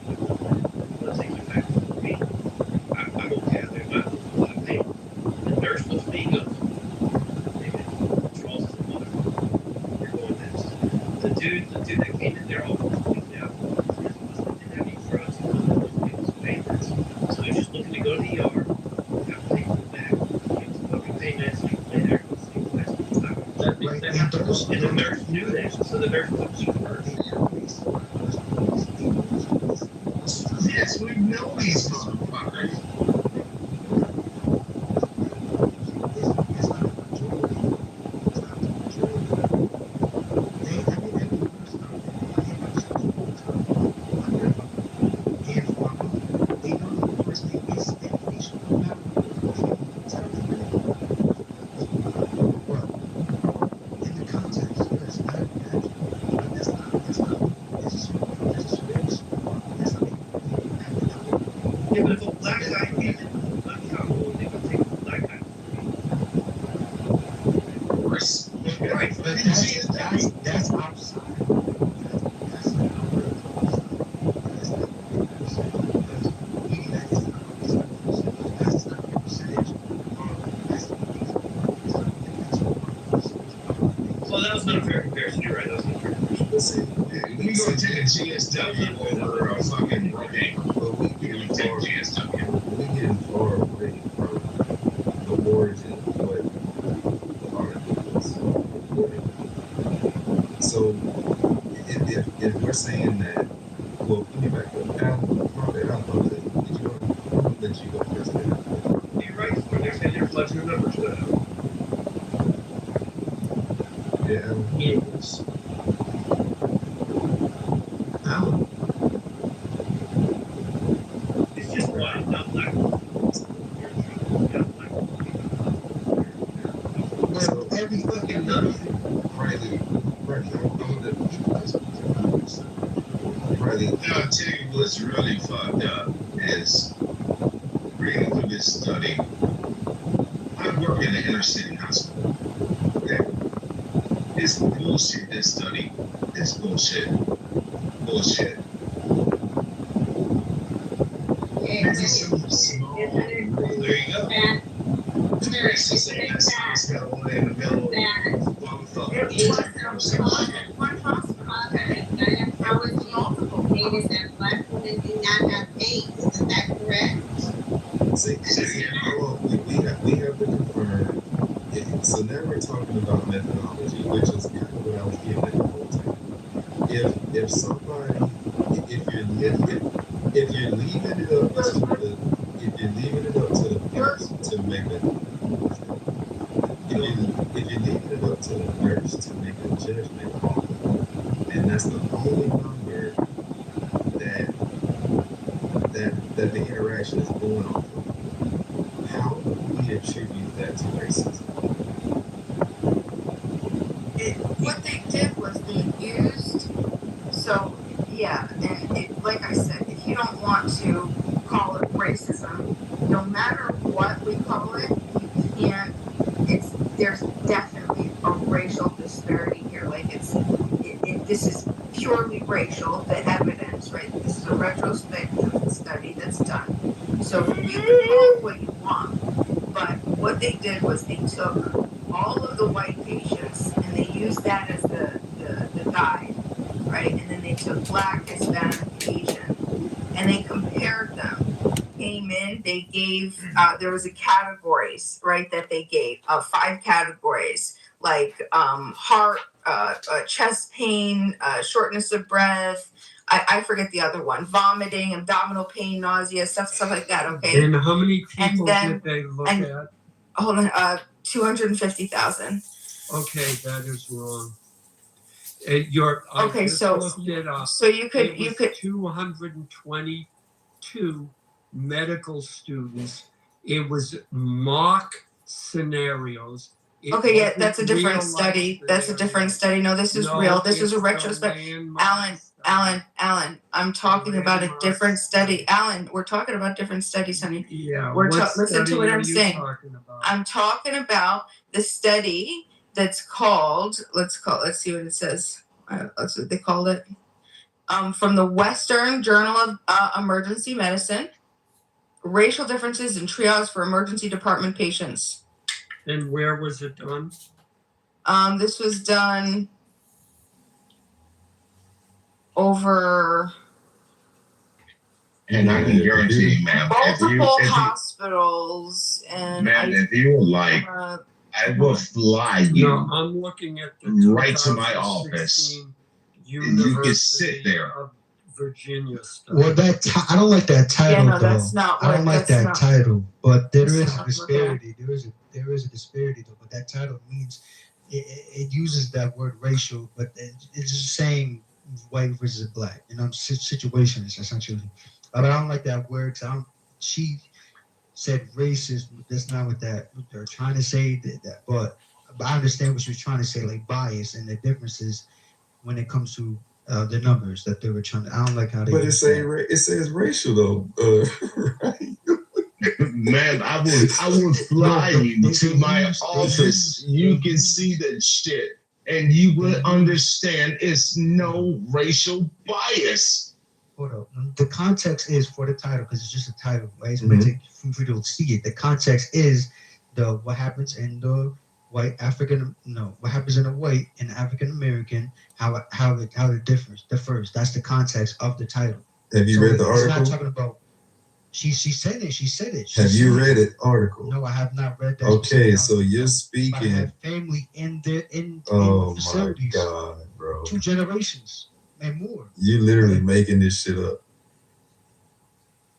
Let's take my back to me. I'm okay. I'm not a lot of pain. The nurse looks at me and goes, Charles is a motherfucker. You're going next. The dude that came in there all freaked out. Didn't have any drugs. He was pain meds. So he's just looking to go to the ER. Got pain in the back. He was fucking pain meds. So he lay there and sleep last time. And the nurse knew that. So the nurse took me first. Yes, we know these motherfuckers. Yeah, but if a black guy came in, not cowboy, they would take a black guy. Right, but That's outside. Well, that was not a fair comparison. You're right. That was not a fair comparison. Listen, We gonna take a GSW over a fucking Rogaine. but we getting far away from the origin of what the article was reporting. So if we're saying that, well, let me back up. Alan, Robert, I'll let you go first. You're right. They're saying they're fudging the numbers. Yeah, Alan. Yes. Alan. It's just white, not black. Well, every fucking nothing. Riley, I'll tell you what's really fucked up is reading through this study. I work in an inner city hospital. Okay. It's bullshit, this study. It's bullshit. Bullshit. Maybe some small, there you go. one hospital. There was multiple. Meaning that black women do not have AIDS. Is that correct? See, we have to confirm. So now we're talking about methodology, which is kind of what I was getting at the whole time. If somebody, if you're leaving it up to the nurse to make a judgment call, and that's the only number that the interaction is going off of, how do we attribute that to racism? What they did was they used, so yeah, and like I said, if you don't want to call it racism, no matter what we call it, you can't, there's definitely a racial disparity here. Like this is purely racial, the evidence, right? This is a retrospective study that's done. So you can call it what you want, but what they did was they took all of the white patients and they used that as the guide, right? And then they took Black, Hispanic, Asian, and they compared them. Came in, they gave, there was a categories, right, that they gave, 5 categories, like heart, chest pain, shortness of breath, I forget the other one, vomiting, abdominal pain, nausea, stuff like that, okay? And how many people did they look at? Hold on, 250,000. Okay, that is wrong. Okay, so looked it up. So you could 222 medical students. It was mock scenarios. Okay, yeah, that's a different study. That's a different study. No, this is real. This is a retrospect. Alan, I'm talking about a different study. Alan, we're talking about different studies, honey. Yeah. Listen to what I'm saying. About? I'm talking about the study that's called, let's see what it says. That's what they called it. From the Western Journal of Emergency Medicine, racial differences in triage for emergency department patients. And where was it done? This was done over. And I can guarantee you, ma'am, multiple hospitals, and ma'am, if you would like, I will fly you. No, I'm looking at the right to my office. And you can sit there. Of Virginia stuff. Well, I don't like that title. Yeah, no, that's not. I don't like that title, but there is a disparity. Okay. There is a disparity though. But that title means it uses that word racial, but it's just saying white versus black. You know, situations essentially. But I don't like that word. She said racist. That's not what they're trying to say. But I understand what she was trying to say, like bias and the differences when it comes to the numbers that they were trying to. I don't like how they. But it says racial though, right? Man, I will fly you to my office. You can see that shit, and you will understand it's no racial bias. Hold up. The context is for the title because it's just a title, right? So we don't see it. The context is what happens in the white African. No, what happens in a white and African American. How it differs. That's the context of the title. Have you read the article? It's not talking about. She said it. Have you read it? Article? No, I have not read that. Okay, so you're speaking. I have family in facilities. My God, bro! 2 generations and more. You literally making this shit up.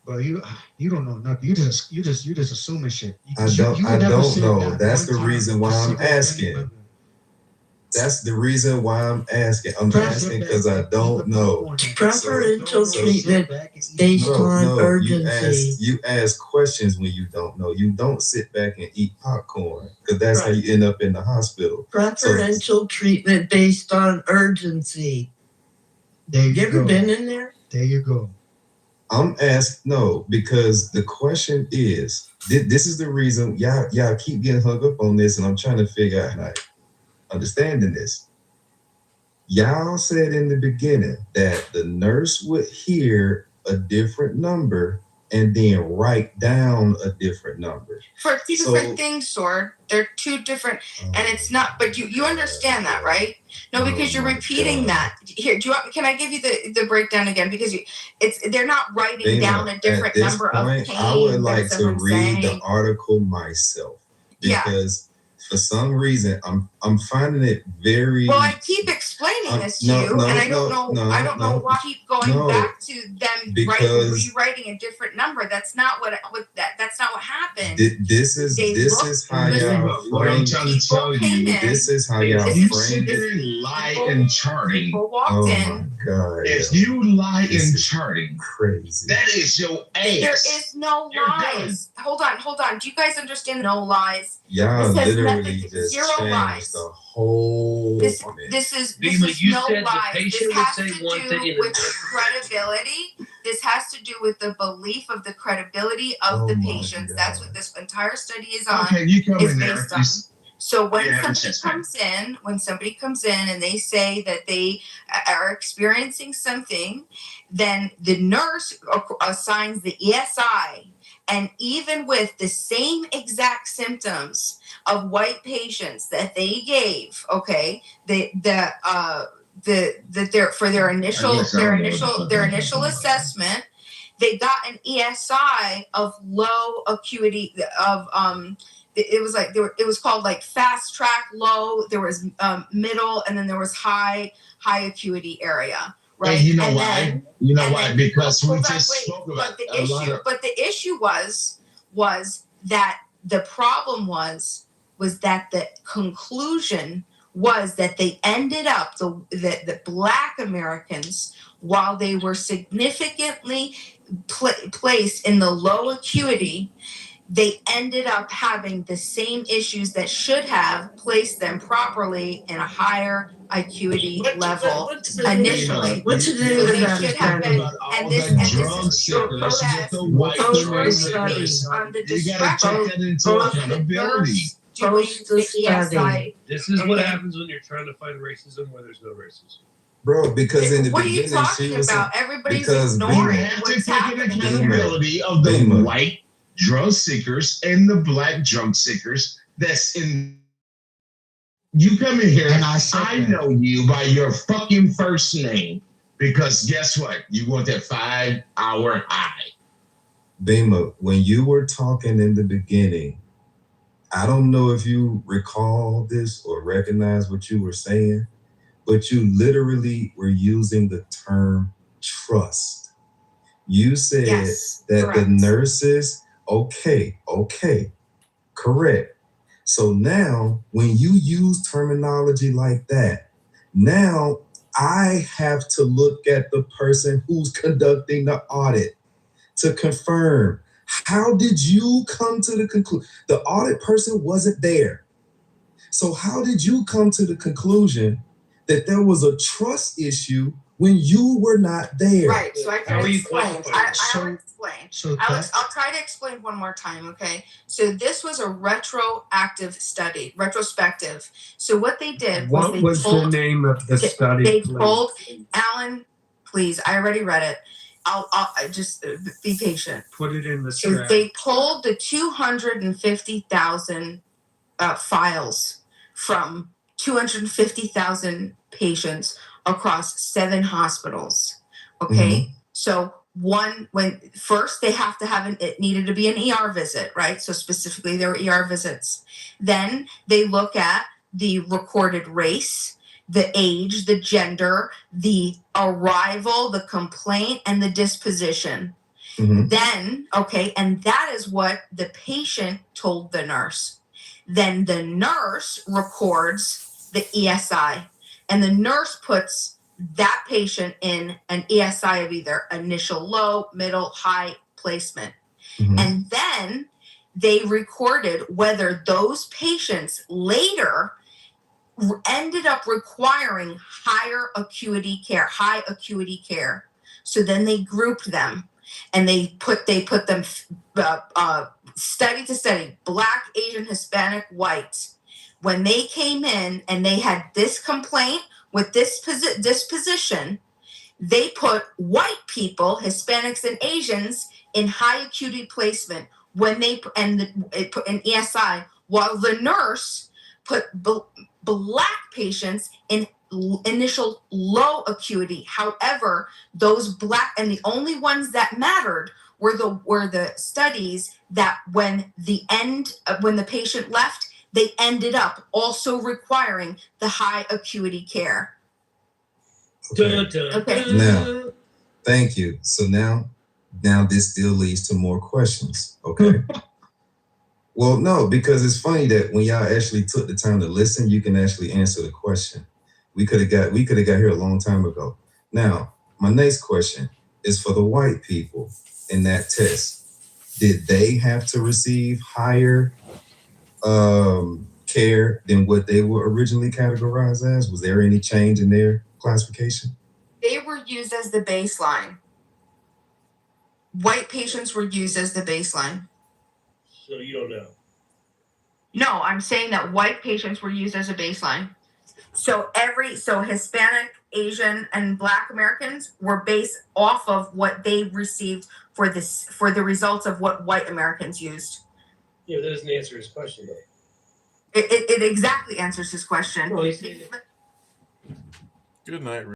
But you don't know nothing. You just assuming shit. I don't know. That's the reason why I'm asking. That's the reason why I'm asking. I'm asking because I don't know. Preferential treatment based on urgency. You ask questions when you don't know. You don't sit back and eat popcorn because that's how you end up in the hospital. Preferential treatment based on urgency. You ever been in there? There you go. I'm asked because the question is, this is the reason y'all keep getting hung up on this, and I'm trying to figure out how. Understanding this, y'all said in the beginning that the nurse would hear a different number and then write down a different number. For two different things, Sword. They're two different, and it's not. But you understand that, right? No, because you're repeating that. Here, do you want? Can I give you the breakdown again? Because they're not writing down a different number of pain. I would like to read the article myself because for some reason I'm finding it very. Well, I keep explaining this to you, and I don't know why I keep going back to them rewriting a different number. That's not what that's not what happened. This is how y'all frame. I'm trying to tell you, this is how y'all frame it. Lie in charting. People walked in. God, if you lie in charting, crazy. That is your ass. There is no lies. Hold on. Do you guys understand no lies? Y'all literally just zero changed lies. The whole. This is no lies. This has to do with the credibility. This has to do with the belief of the credibility of the patients. God. That's what this entire study is on. Okay, you come in there. So when somebody comes in and they say that they are experiencing something, then the nurse assigns the ESI. And even with the same exact symptoms of white patients that they gave, okay, for their initial assessment, they got an ESI of low acuity of it was called like fast track low. There was middle, and then there was high acuity area. Right. And you know why? Because we just spoke about But the issue was that the problem was that the conclusion was that they ended up the Black Americans, while they were significantly placed in the low acuity, they ended up having the same issues that should have placed them properly in a higher acuity level initially. What's the name of that study? And this This is what happens when you're trying to find racism where there's no racism. Bro, because in the what beginning, are you talking about? Everybody's ignoring what's happening. Accountability of the white drug seekers and the Black drug seekers that's in. You come in here and I know you by your fucking first name because guess what? You want that 5-hour high. Bima, when you were talking in the beginning, I don't know if you recall this or recognize what you were saying, but you literally were using the term trust. You said that the nurses, okay, correct. So now when you use terminology like that, now I have to look at the person who's conducting the audit to confirm. How did you come to the conclusion? The audit person wasn't there. So how did you come to the conclusion that there was a trust issue when you were not there? Right, so I can explain. I'll explain. I'll try to explain one more time, okay? So this was a retrospective. So what they did was what was the name of the study? They told Alan, please, I already read it. I'll just be patient. Put it in the So script. they pulled the 250,000 files from 250,000 patients across 7 hospitals. Okay, so when first they have to have it needed to be an ER visit, right? So specifically there were ER visits. Then they look at the recorded race, the age, the gender, the arrival, the complaint, and the disposition. Then, and that is what the patient told the nurse. Then the nurse records the ESI, and the nurse puts that patient in an ESI of either initial low, middle, high placement. And then they recorded whether those patients later ended up requiring high acuity care. So then they grouped them and they put them study to study, Black, Asian, Hispanic, white. When they came in and they had this complaint with this disposition, they put white people, Hispanics and Asians, in high acuity placement when they it put in ESI, while the nurse put black patients in initial low acuity. However, those black, and the only ones that mattered were the studies that when the patient left, they ended up also requiring the high acuity care. Okay. Now, thank you. So now this still leads to more questions. Okay. Well, no, because it's funny that when y'all actually took the time to listen, you can actually answer the question. We could have got here a long time ago. Now, my next question is for the white people in that test. Did they have to receive higher care than what they were originally categorized as? Was there any change in their classification? They were used as the baseline. White patients were used as the baseline. So you don't know. No, I'm saying that white patients were used as a baseline. So Hispanic, Asian, and Black Americans were based off of what they received for the results of what white Americans used. Yeah, that doesn't answer his question though. It exactly answers his question. Well, Good night.